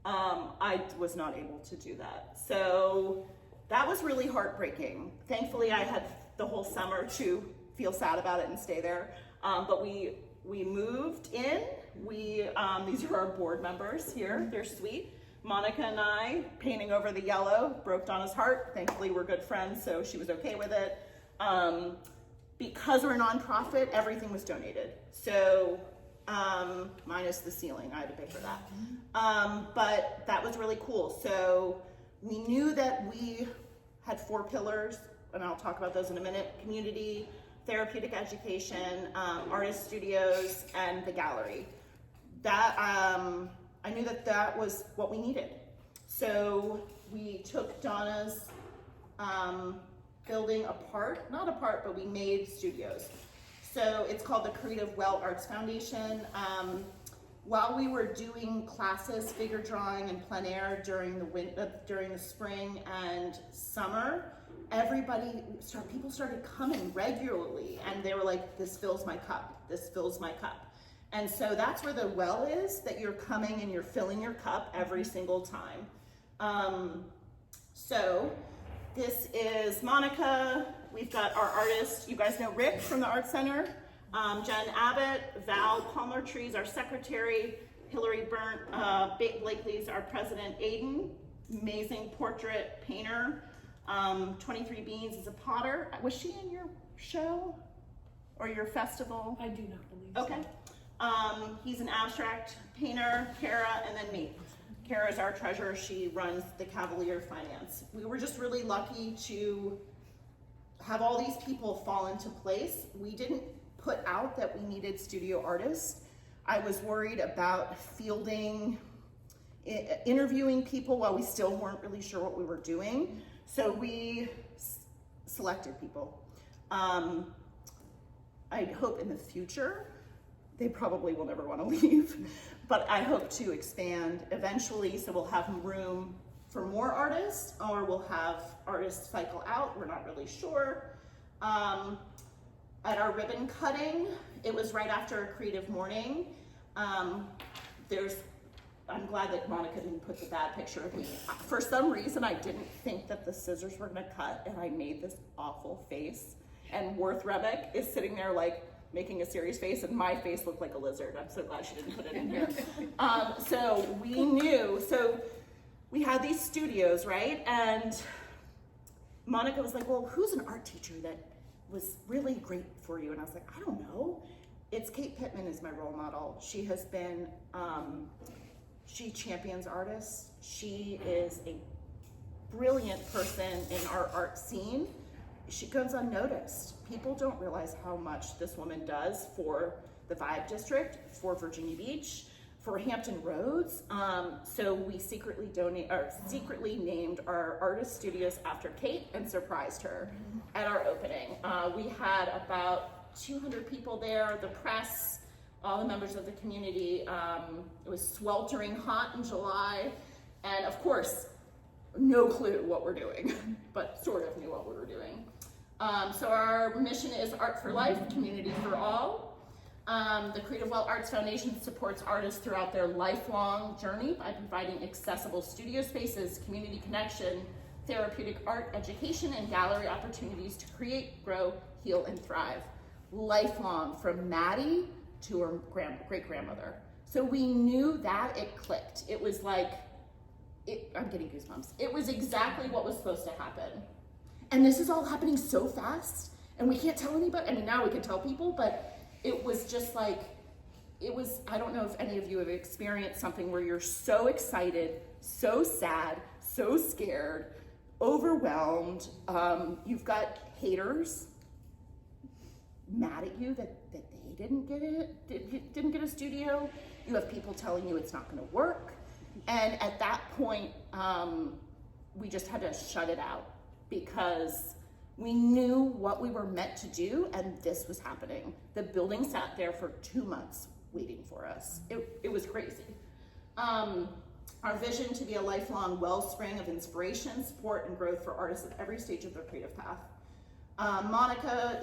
I was not able to do that. So that was really heartbreaking. Thankfully, I had the whole summer to feel sad about it and stay there. But we moved in. These are our board members here. They're sweet. Monica and I, painting over the yellow, broke Donna's heart. Thankfully, we're good friends, so she was okay with it. Because we're a nonprofit, everything was donated. So, minus the ceiling, I had to pay for that. But that was really cool. So we knew that we had 4 pillars, and I'll talk about those in a minute: community, therapeutic education, artist studios, and the gallery. That, I knew that was what we needed. So we took Donna's building apart, not apart, but we made studios. So it's called the Creative Well Arts Foundation. While we were doing classes, figure drawing and plein air during the spring and summer, people started coming regularly, and they were like, this fills my cup, this fills my cup. And so that's where the well is, that you're coming and you're filling your cup every single time. So this is Monica. We've got our artist, you guys know Rick from the Art Center, Jen Abbott, Val Palmer Trees, our secretary, Hillary Burnt, Blakely's our president, Aiden, amazing portrait painter, 23 Beans is a potter. Was she in your show or your festival? I do not believe so. Okay. He's an abstract painter, Kara, and then me. Kara is our treasurer. She runs the Cavalier Finance. We were just really lucky to have all these people fall into place. We didn't put out that we needed studio artists. I was worried about fielding, interviewing people while we still weren't really sure what we were doing. So we selected people. I hope in the future, they probably will never want to leave, but I hope to expand eventually, so we'll have room for more artists, or we'll have artists cycle out, we're not really sure. At our ribbon cutting, it was right after a creative morning. I'm glad that Monica didn't put the bad picture of me. For some reason, I didn't think that the scissors were gonna cut, and I made this awful face. And Worth Rebeck is sitting there like making a serious face, and my face looked like a lizard. I'm so glad she didn't put it in here. So we knew, so we had these studios, right? And Monica was like, well, who's an art teacher that was really great for you? And I was like, I don't know. It's Kate Pittman is my role model. She has been, she champions artists. She is a brilliant person in our art scene. She goes unnoticed. People don't realize how much this woman does for the Vibe District, for Virginia Beach, for Hampton Roads. So we secretly named our artist studios after Kate and surprised her at our opening. We had about 200 people there, the press, all the members of the community. It was sweltering hot in July, and of course, no clue what we're doing, but sort of knew what we were doing. So our mission is Art for Life, Community for All. The Creative Well Arts Foundation supports artists throughout their lifelong journey by providing accessible studio spaces, community connection, therapeutic art education, and gallery opportunities to create, grow, heal, and thrive. Lifelong, from Maddie to her great-grandmother. So we knew that it clicked. It was like, I'm getting goosebumps. It was exactly what was supposed to happen. And this is all happening so fast, and we can't tell anybody. I mean, now we can tell people, but it was just like, I don't know if any of you have experienced something where you're so excited, so sad, so scared, overwhelmed. You've got haters mad at you that they didn't get a studio. You have people telling you it's not gonna work. And at that point, we just had to shut it out because we knew what we were meant to do, and this was happening. The building sat there for 2 months waiting for us. It was crazy. Our vision to be a lifelong wellspring of inspiration, support, and growth for artists at every stage of their creative path. Monica,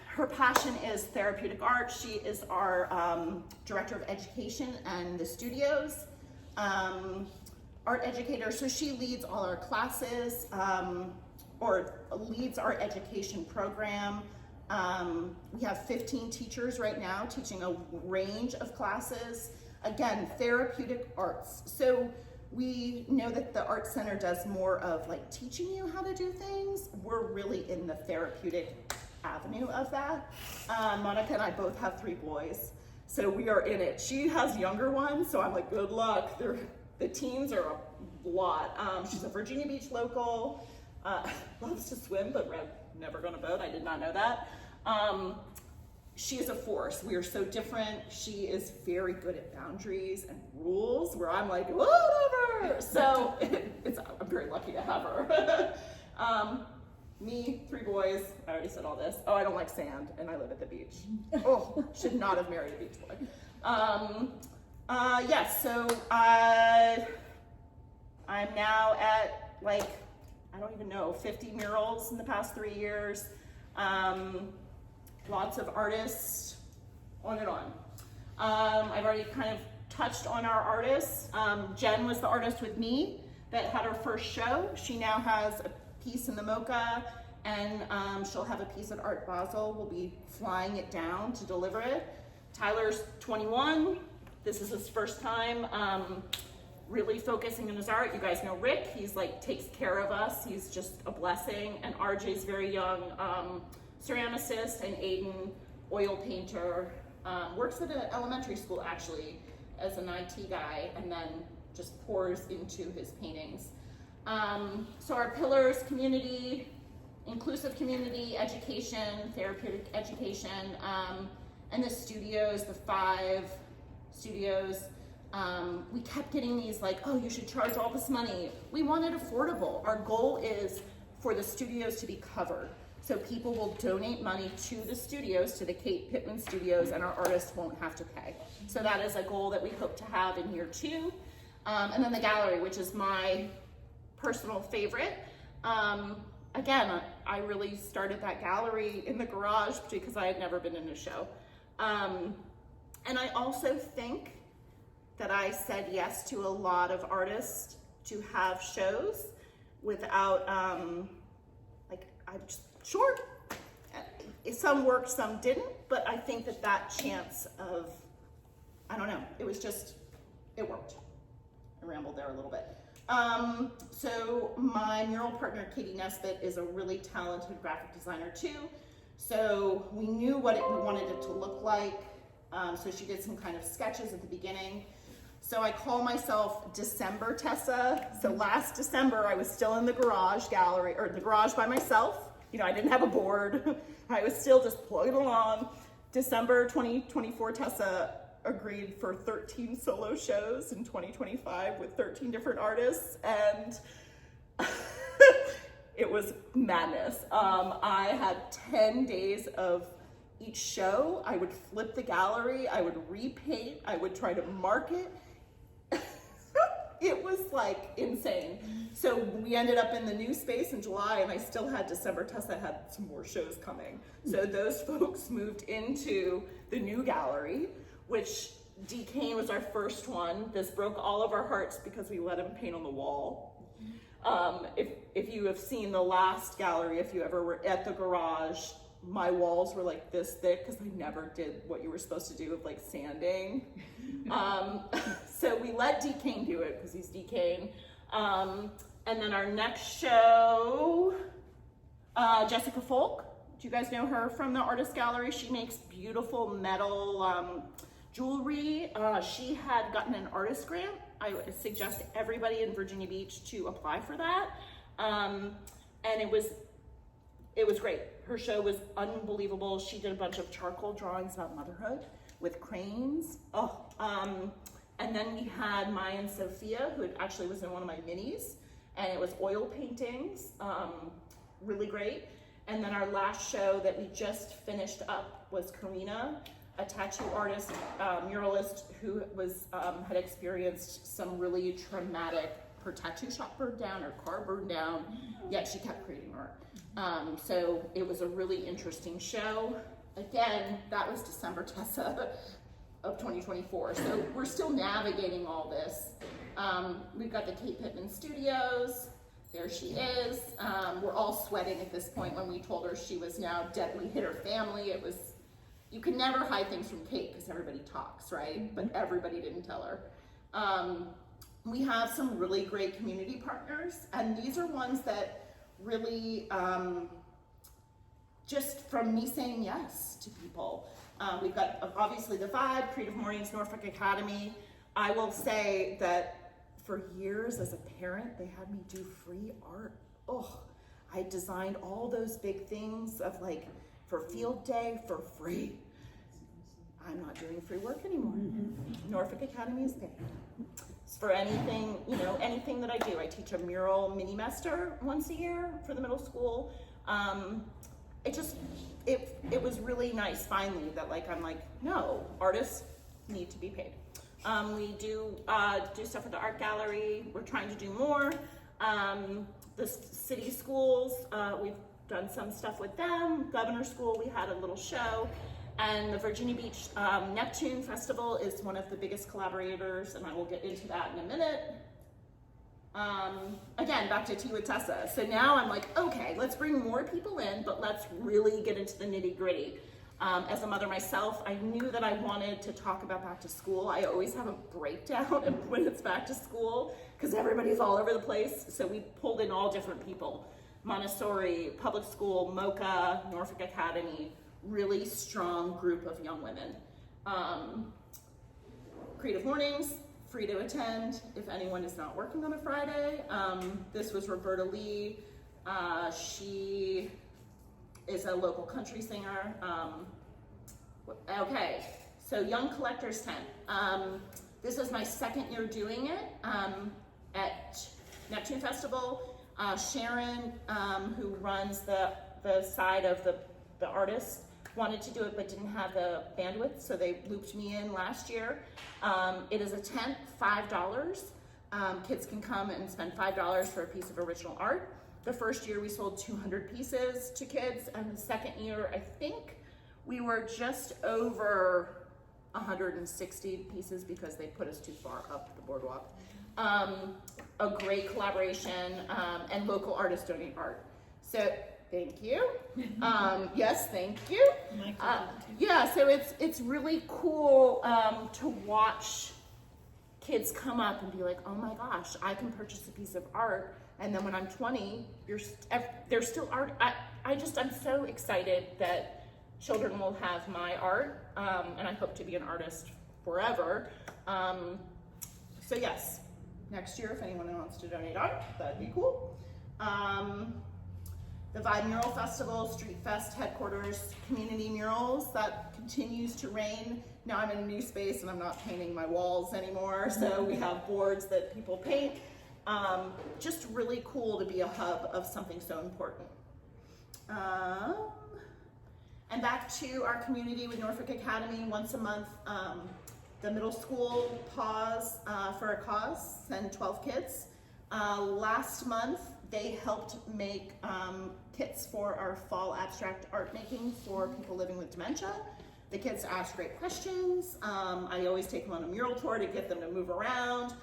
her passion is therapeutic art. She is our director of education and the studios. Art educator, so she leads all our classes, or leads our education program. We have 15 teachers right now teaching a range of classes. Again, therapeutic arts. So we know that the Art Center does more of like teaching you how to do things. We're really in the therapeutic avenue of that. Monica and I both have 3 boys, so we are in it. She has younger ones, so I'm like, good luck. The teens are a lot. She's a Virginia Beach local, loves to swim, but never gonna boat. I did not know that. She is a force. We are so different. She is very good at boundaries and rules, where I'm like, whatever. So I'm very lucky to have her. Me, 3 boys. I already said all this. Oh, I don't like sand, and I live at the beach. Oh, should not have married a beach boy. Yes, so I'm now at like, I don't even know, 50 murals in the past 3 years. Lots of artists on and on. I've already kind of touched on our artists. Jen was the artist with me that had her first show. She now has a piece in the MoCA, and she'll have a piece at Art Basel. We'll be flying it down to deliver it. Tyler's 21. This is his first time really focusing on his art. You guys know Rick. He's like takes care of us. He's just a blessing. And RJ's very young ceramicist, and Aiden, oil painter, works at an elementary school actually as an IT guy, and then just pours into his paintings. So our pillars: community, inclusive community, education, therapeutic education, and the studios, the 5 studios. We kept getting these like, oh, you should charge all this money. We want it affordable. Our goal is for the studios to be covered. So people will donate money to the studios, to the Kate Pittman Studios, and our artists won't have to pay. So that is a goal that we hope to have in year 2. And then the gallery, which is my personal favorite. Again, I really started that gallery in the garage because I had never been in a show. And I also think that I said yes to a lot of artists to have shows without, like, I'm just, sure, some worked, some didn't, but I think that that chance of, I don't know, it was just, it worked. I rambled there a little bit. So my mural partner, Katie Nesbitt, is a really talented graphic designer too. So we knew what we wanted it to look like. So she did some kind of sketches at the beginning. So I call myself December Tessa. So last December, I was still in the garage gallery, or the garage by myself. You know, I didn't have a board. I was still just plugging along. December 2024, Tessa agreed for 13 solo shows in 2025 with 13 different artists, and it was madness. I had 10 days of each show. I would flip the gallery, I would repaint, I would try to market. It was like insane. So we ended up in the new space in July, and I still had December. Tessa had some more shows coming. So those folks moved into the new gallery, which D. Kane was our first one. This broke all of our hearts because we let him paint on the wall. If you have seen the last gallery, if you ever were at the garage, my walls were like this thick because I never did what you were supposed to do of like sanding. So we let D. Kane do it because he's D. Kane. And then our next show, Jessica Folk. Do you guys know her from the Artist Gallery? She makes beautiful metal jewelry. She had gotten an artist grant. I would suggest everybody in Virginia Beach to apply for that. And it was great. Her show was unbelievable. She did a bunch of charcoal drawings about motherhood with cranes. And then we had Maya and Sophia, who actually was in one of my minis, and it was oil paintings, really great. And then our last show that we just finished up was Karina, a tattoo artist, muralist who was had experienced some really traumatic, her tattoo shop burned down, her car burned down, yet she kept creating art. So it was a really interesting show. Again, that was December Tessa of 2024. So we're still navigating all this. We've got the Kate Pittman Studios. There she is. We're all sweating at this point when we told her she was now dead. We hit her family. It was, you can never hide things from Kate because everybody talks, right? But everybody didn't tell her. We have some really great community partners, and these are ones that really, just from me saying yes to people. We've got obviously the Vibe, Creative Mornings, Norfolk Academy. I will say that for years as a parent, they had me do free art. Oh, I designed all those big things of like, for field day for free. I'm not doing free work anymore. Norfolk Academy is paid. For anything, you know, anything that I do. I teach a mural mini-mester once a year for the middle school. It was really nice finally that like, I'm like, no, artists need to be paid. We do stuff at the art gallery. We're trying to do more. The city schools, we've done some stuff with them. Governor School, we had a little show. And the Virginia Beach Neptune Festival is one of the biggest collaborators, and I will get into that in a minute. Again, back to Tea with Tessa. So now I'm like, okay, let's bring more people in, but let's really get into the nitty gritty. As a mother myself, I knew that I wanted to talk about back to school. I always have a breakdown when it's back to school because everybody's all over the place. So we pulled in all different people. Montessori, public school, MOCA, Norfolk Academy, really strong group of young women. Creative Mornings, free to attend if anyone is not working on a Friday. This was Roberta Lee. She is a local country singer. Okay, so Young Collectors Tent. This is my second year doing it at Neptune Festival. Sharon, who runs the side of the artist, wanted to do it but didn't have the bandwidth, so they looped me in last year. It is a tent, $5. Kids can come and spend $5 for a piece of original art. The first year we sold 200 pieces to kids, and the second year I think we were just over 160 pieces because they put us too far up the boardwalk. A great collaboration, and local artists donate art. So thank you. Yes, thank you. Yeah, so it's really cool to watch kids come up and be like, oh my gosh, I can purchase a piece of art, and then when I'm 20, there's still art. I'm so excited that children will have my art, and I hope to be an artist forever. So yes, next year if anyone wants to donate art, that'd be cool. The Vibe Mural Festival, Street Fest headquarters, community murals, that continues to reign. Now I'm in a new space and I'm not painting my walls anymore, so we have boards that people paint. Just really cool to be a hub of something so important. And back to our community with Norfolk Academy, once a month, the middle school Pause for a Cause, send 12 kids. Last month, they helped make kits for our fall abstract art making for people living with dementia. The kids asked great questions. I always take them on a mural tour to get them to move around.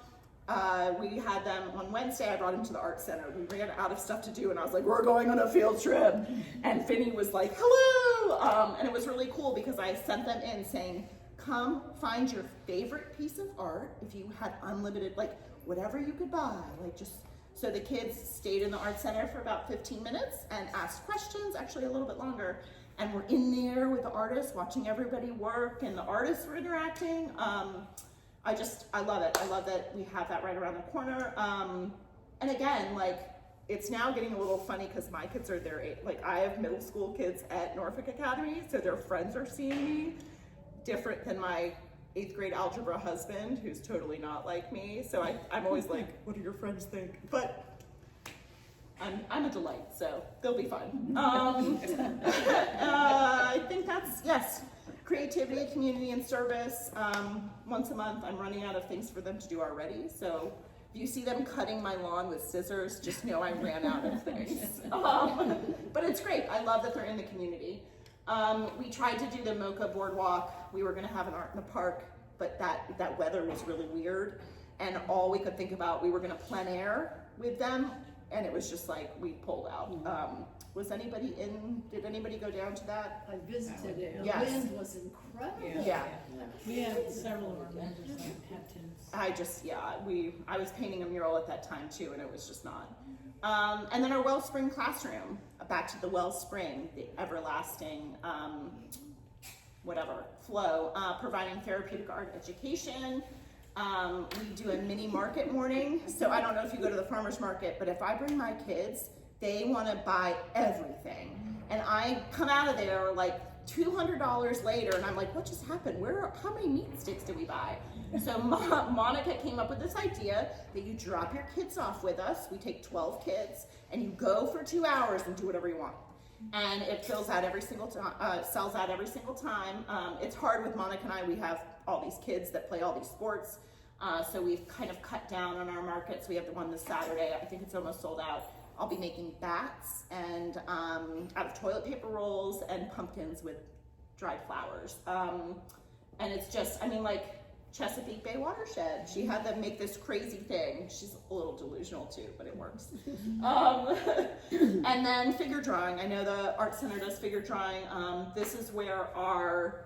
We had them on Wednesday. I brought them to the art center. We ran out of stuff to do, and I was like, we're going on a field trip. And Finny was like, hello. And it was really cool because I sent them in saying, come find your favorite piece of art. If you had unlimited, like whatever you could buy, like just. So the kids stayed in the art center for about 15 minutes and asked questions, actually a little bit longer. And we're in there with the artists, watching everybody work, and the artists were interacting. I love it. I love that we have that right around the corner. And again, like, it's now getting a little funny because my kids are their age. Like, I have middle school kids at Norfolk Academy, so their friends are seeing me, different than my 8th grade algebra husband, who's totally not like me. So I'm always like, what do your friends think? But I'm a delight, so they'll be fun. I think that's, yes, creativity, community, and service. Once a month, I'm running out of things for them to do already. So if you see them cutting my lawn with scissors, just know I ran out of things. But it's great. I love that they're in the community. We tried to do the MOCA boardwalk. We were gonna have an art in the park, but that weather was really weird. And all we could think about, we were gonna plein air with them, and it was just like, we pulled out. Did anybody go down to that? I visited it. The Yes. wind was incredible. Yeah. We had several of our members that had tents. I was painting a mural at that time too, and it was just not. And then our Wellspring classroom, back to the Wellspring, the everlasting, flow, providing therapeutic art education. We do a mini market morning. So I don't know if you go to the farmer's market, but if I bring my kids, they want to buy everything. And I come out of there like $200 later, and I'm like, what just happened? How many meat sticks did we buy? So Monica came up with this idea that you drop your kids off with us. We take 12 kids, and you go for 2 hours and do whatever you want. And it sells out every single time. It's hard with Monica and I. We have all these kids that play all these sports. So we've kind of cut down on our markets. We have the one this Saturday. I think it's almost sold out. I'll be making bats and out of toilet paper rolls and pumpkins with dried flowers. And it's just, I mean, like Chesapeake Bay Watershed, she had them make this crazy thing. She's a little delusional too, but it works. And then figure drawing. I know the Art Center does figure drawing. This is where our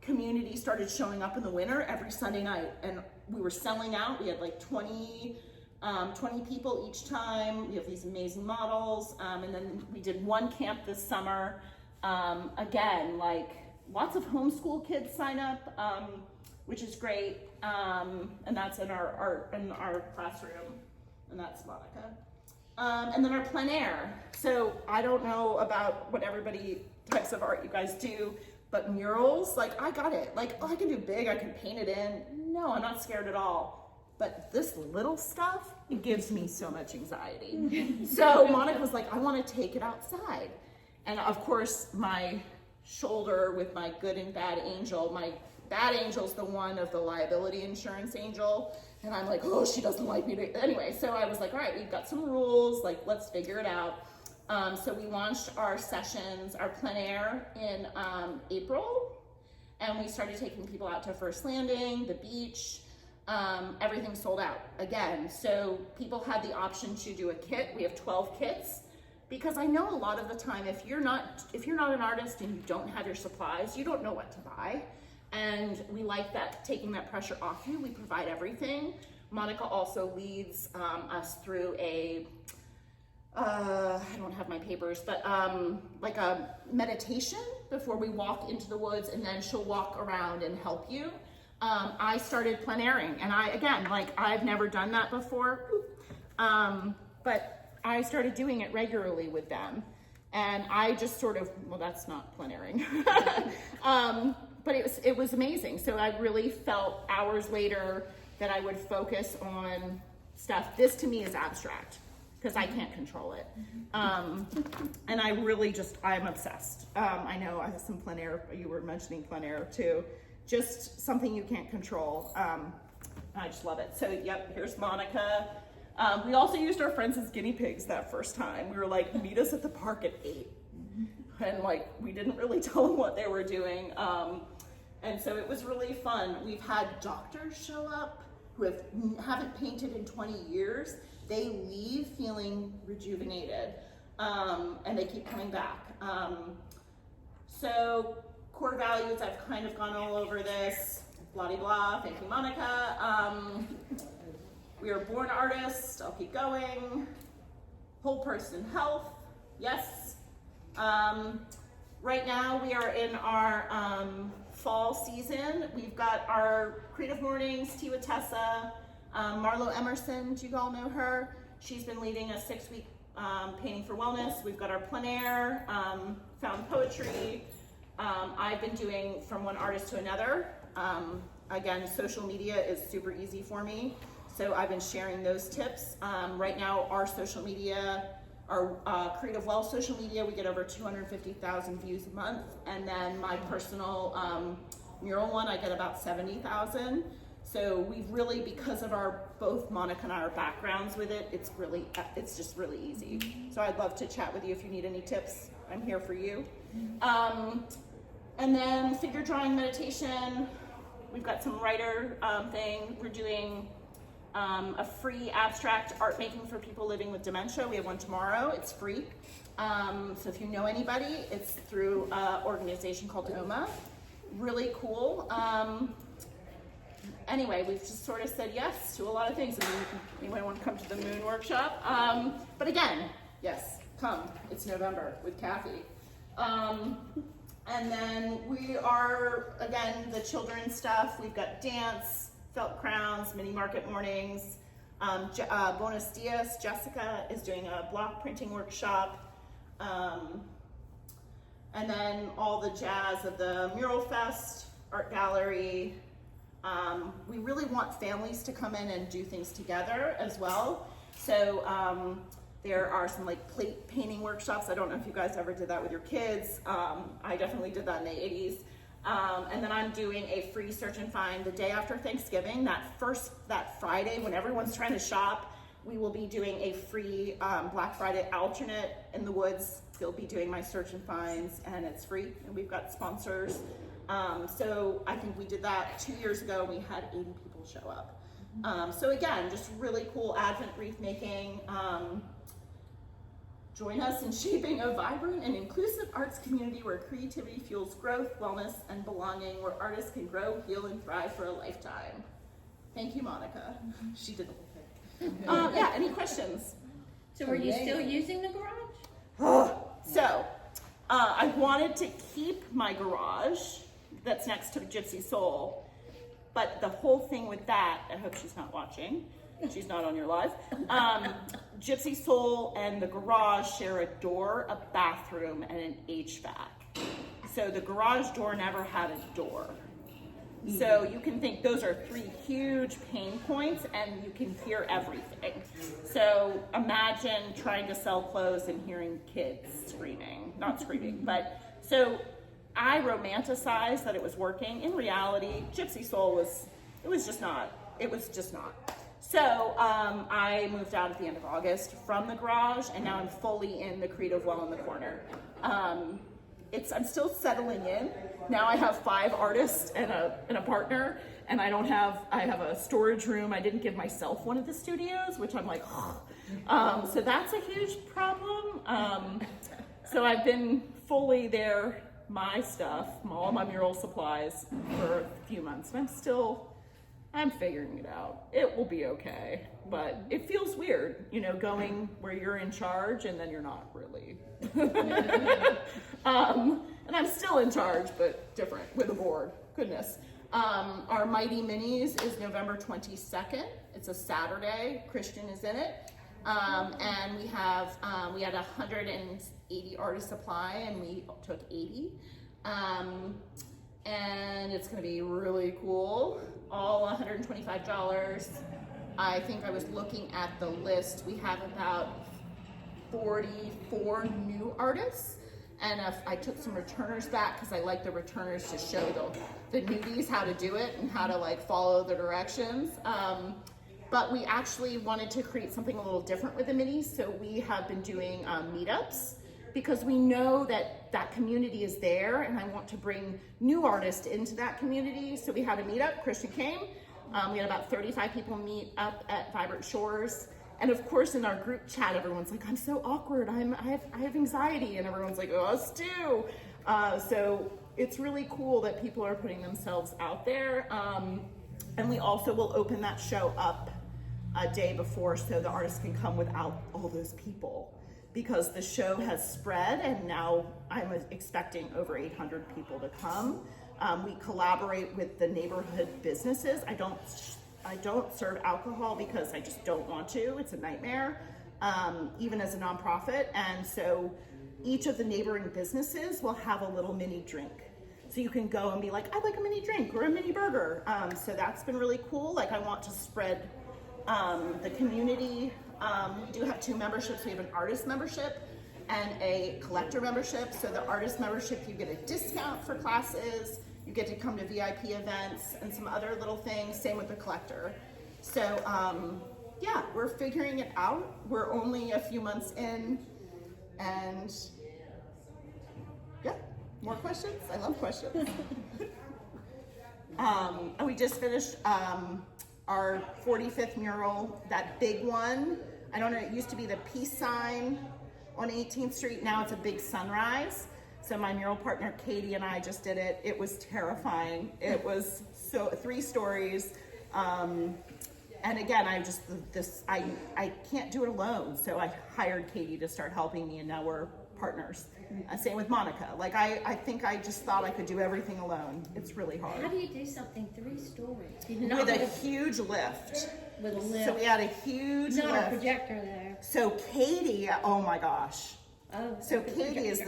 community started showing up in the winter every Sunday night, and we were selling out. We had like 20 people each time. We have these amazing models. And then we did one camp this summer. Again, like lots of homeschool kids sign up, which is great. And that's in our classroom, and that's Monica. And then our plein air. So I don't know about what types of art you guys do, but murals, like I got it. Like, oh, I can do big, I can paint it in. No, I'm not scared at all. But this little stuff, it gives me so much anxiety. So Monica was like, I want to take it outside. And of course, my shoulder with my good and bad angel, my bad angel's the one of the liability insurance angel. And I'm like, oh, she doesn't like me to, anyway. So I was like, all right, we've got some rules, like, let's figure it out. So we launched our sessions, our plein air in April, and we started taking people out to First Landing, the beach. Everything sold out again. So people had the option to do a kit. We have 12 kits, because I know a lot of the time, if you're not an artist and you don't have your supplies, you don't know what to buy. And we like that, taking that pressure off you. We provide everything. Monica also leads us through I don't have my papers, but like a meditation before we walk into the woods, and then she'll walk around and help you. I started plein airing, and I've never done that before, but I started doing it regularly with them, and I just sort of, well, that's not plein airing, but it was amazing. So I really felt hours later that I would focus on stuff. This to me is abstract, because I can't control it. And I really I'm obsessed. I know I have some plein air, you were mentioning plein air too. Just something you can't control. I just love it. So yep, here's Monica. We also used our friends as guinea pigs that first time. We were like, meet us at the park at 8. And like, we didn't really tell them what they were doing. And so it was really fun. We've had doctors show up who haven't painted in 20 years. They leave feeling rejuvenated, and they keep coming back. So core values, I've kind of gone all over this, blah, blah, blah. Thank you, Monica. We are born artists. I'll keep going. Whole person health, yes. Right now we are in our fall season. We've got our creative mornings, tea with Tessa. Marlo Emerson, do you all know her? She's been leading a 6-week painting for wellness. We've got our plein air, found poetry. I've been doing from one artist to another. Again, social media is super easy for me, so I've been sharing those tips. Right now, our social media, our Creative Well social media, we get over 250,000 views a month, and then my personal mural one, I get about 70,000. So we've really, because of both Monica and our backgrounds with it, it's just really easy. So I'd love to chat with you if you need any tips. I'm here for you. And then figure drawing meditation. We've got some writer thing. We're doing a free abstract art making for people living with dementia. We have one tomorrow. It's free. So if you know anybody, it's through an organization called OMA. Really cool. Anyway, we've just sort of said yes to a lot of things. I mean, anybody want to come to the Moon Workshop? But again, yes, come. It's November with Kathy. And then we are, again, the children's stuff. We've got dance, felt crowns, mini market mornings. Buenos Dias, Jessica is doing a block printing workshop. And then all the jazz of the Mural Fest, Art Gallery. We really want families to come in and do things together as well. So there are some like plate painting workshops. I don't know if you guys ever did that with your kids. I definitely did that in the 80s. And then I'm doing a free search and find the day after Thanksgiving, that Friday when everyone's trying to shop. We will be doing a free Black Friday alternate in the woods. You'll be doing my search and finds, and it's free, and we've got sponsors. So I think we did that 2 years ago. We had 80 people show up. So again, just really cool Advent wreath making. Join us in shaping a vibrant and inclusive arts community where creativity fuels growth, wellness, and belonging, where artists can grow, heal, and thrive for a lifetime. Thank you, Monica. She did the whole thing. Yeah, any questions? So are you still using the garage? So, I wanted to keep my garage that's next to Gypsy Soul, but the whole thing with that, I hope she's not watching, she's not on your live, Gypsy Soul and the garage share a door, a bathroom, and an HVAC. So the garage door never had a door. So you can think those are 3 huge pain points, and you can hear everything. So imagine trying to sell clothes and hearing kids screaming, not screaming, but so I romanticized that it was working. In reality, Gypsy Soul was just not. So I moved out at the end of August from the garage, and now I'm fully in the Creative Well in the Corner. I'm still settling in. Now I have 5 artists and a partner, and I have a storage room. I didn't give myself one of the studios, which I'm like, so that's a huge problem. So I've been fully there, my stuff, all my mural supplies for a few months, and I'm figuring it out. It will be okay, but it feels weird, going where you're in charge and then you're not really. And I'm still in charge, but different with a board. Goodness. Our Mighty Minis is November 22nd. It's a Saturday. Christian is in it. And we had 180 artists apply, and we took 80. And it's going to be really cool. All $125. I think I was looking at the list. We have about 44 new artists, and if I took some returners back, because I like the returners to show the newbies how to do it and how to follow the directions. But we actually wanted to create something a little different with the minis, so we have been doing meetups, because we know that community is there, and I want to bring new artists into that community. So we had a meetup. Christian came. We had about 35 people meet up at Vibrant Shores. And of course, in our group chat, everyone's like, I'm so awkward. I have anxiety. And everyone's like, oh, us too. So it's really cool that people are putting themselves out there. And we also will open that show up a day before so the artists can come without all those people, because the show has spread, and now I'm expecting over 800 people to come. We collaborate with the neighborhood businesses. I don't serve alcohol because I just don't want to. It's a nightmare, even as a nonprofit. And so each of the neighboring businesses will have a little mini drink. So you can go and be like, I'd like a mini drink or a mini burger. So that's been really cool. I want to spread the community. We do have 2 memberships. We have an artist membership and a collector membership. So the artist membership, you get a discount for classes. You get to come to VIP events and some other little things. Same with the collector. So yeah, we're figuring it out. We're only a few months in, and yeah, more questions? I love questions. We just finished our 45th mural, that big one. I don't know, it used to be the peace sign on 18th Street. Now it's a big sunrise. So my mural partner, Katie, and I just did it. It was terrifying. It was 3 stories. And again, I can't do it alone. So I hired Katie to start helping me, and now we're partners. Same with Monica. I think I just thought I could do everything alone. It's really hard. How do you do something 3 stories? With a huge lift. With a lift. So we had a huge Not lift. a projector there. So Katie, oh my gosh. Oh. So Katie is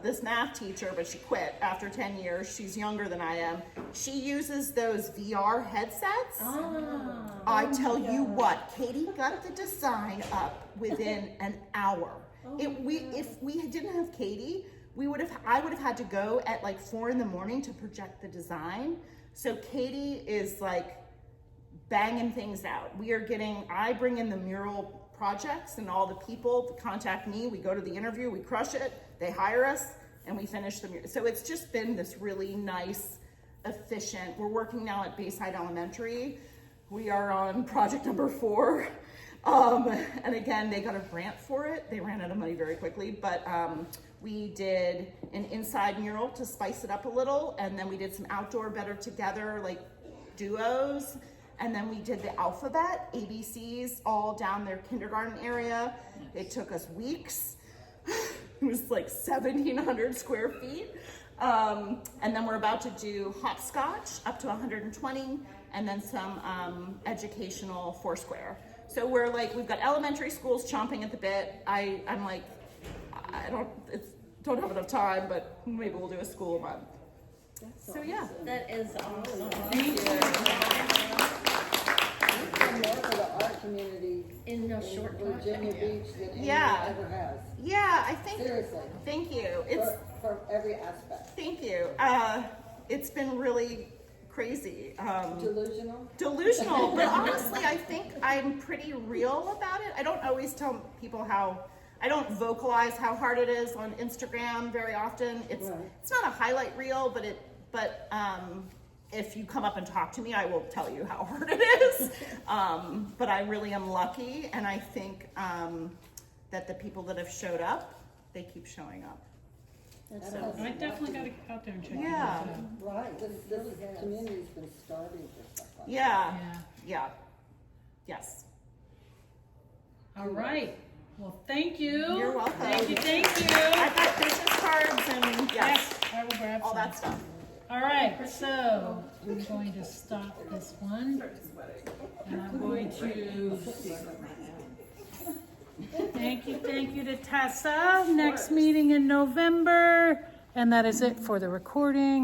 this math teacher, but she quit after 10 years. She's younger than I am. She uses those VR headsets. Ah. I tell you what, Katie got the design up within an hour. If we didn't have Katie, I would have had to go at 4 in the morning to project the design. So Katie is banging things out. I bring in the mural projects and all the people contact me. We go to the interview, we crush it, they hire us, and we finish the mural. So it's just been this really nice, efficient. We're working now at Bayside Elementary. We are on project number 4. And again, they got a grant for it. They ran out of money very quickly, but we did an inside mural to spice it up a little, and then we did some outdoor Better Together, like duos, and then we did the alphabet, ABCs, all down their kindergarten area. It took us weeks. It was like 1,700 square feet. And then we're about to do hopscotch up to 120, and then some educational Foursquare. So we've got elementary schools chomping at the bit. I'm like, I don't have enough time, but maybe we'll do a school a month. So yeah. That is awesome. We've done more for the art community In no in short time. Virginia Beach than anyone Yeah. ever has. Yeah, I think, Seriously, thank you. It's, for every aspect. thank you. It's been really crazy. Delusional, but honestly, I think I'm pretty real about it. I don't always tell people I don't vocalize how hard it is on Instagram very often. It's not a highlight reel, but if you come up and talk to me, I will tell you how hard it is. But I really am lucky, and I think that the people that have showed up, they keep showing up. I definitely gotta get out there and check it Yeah. out. Right, this community's been starving for stuff like that. Yeah, Yeah. yeah, yes. All right. Well, thank you. You're welcome. Thank you. I've got business cards and Yes, I will grab all some. that stuff. All right, so I'm going to stop this one. And I'm going to thank you to Tessa. Next meeting in November. And that is it for the recording.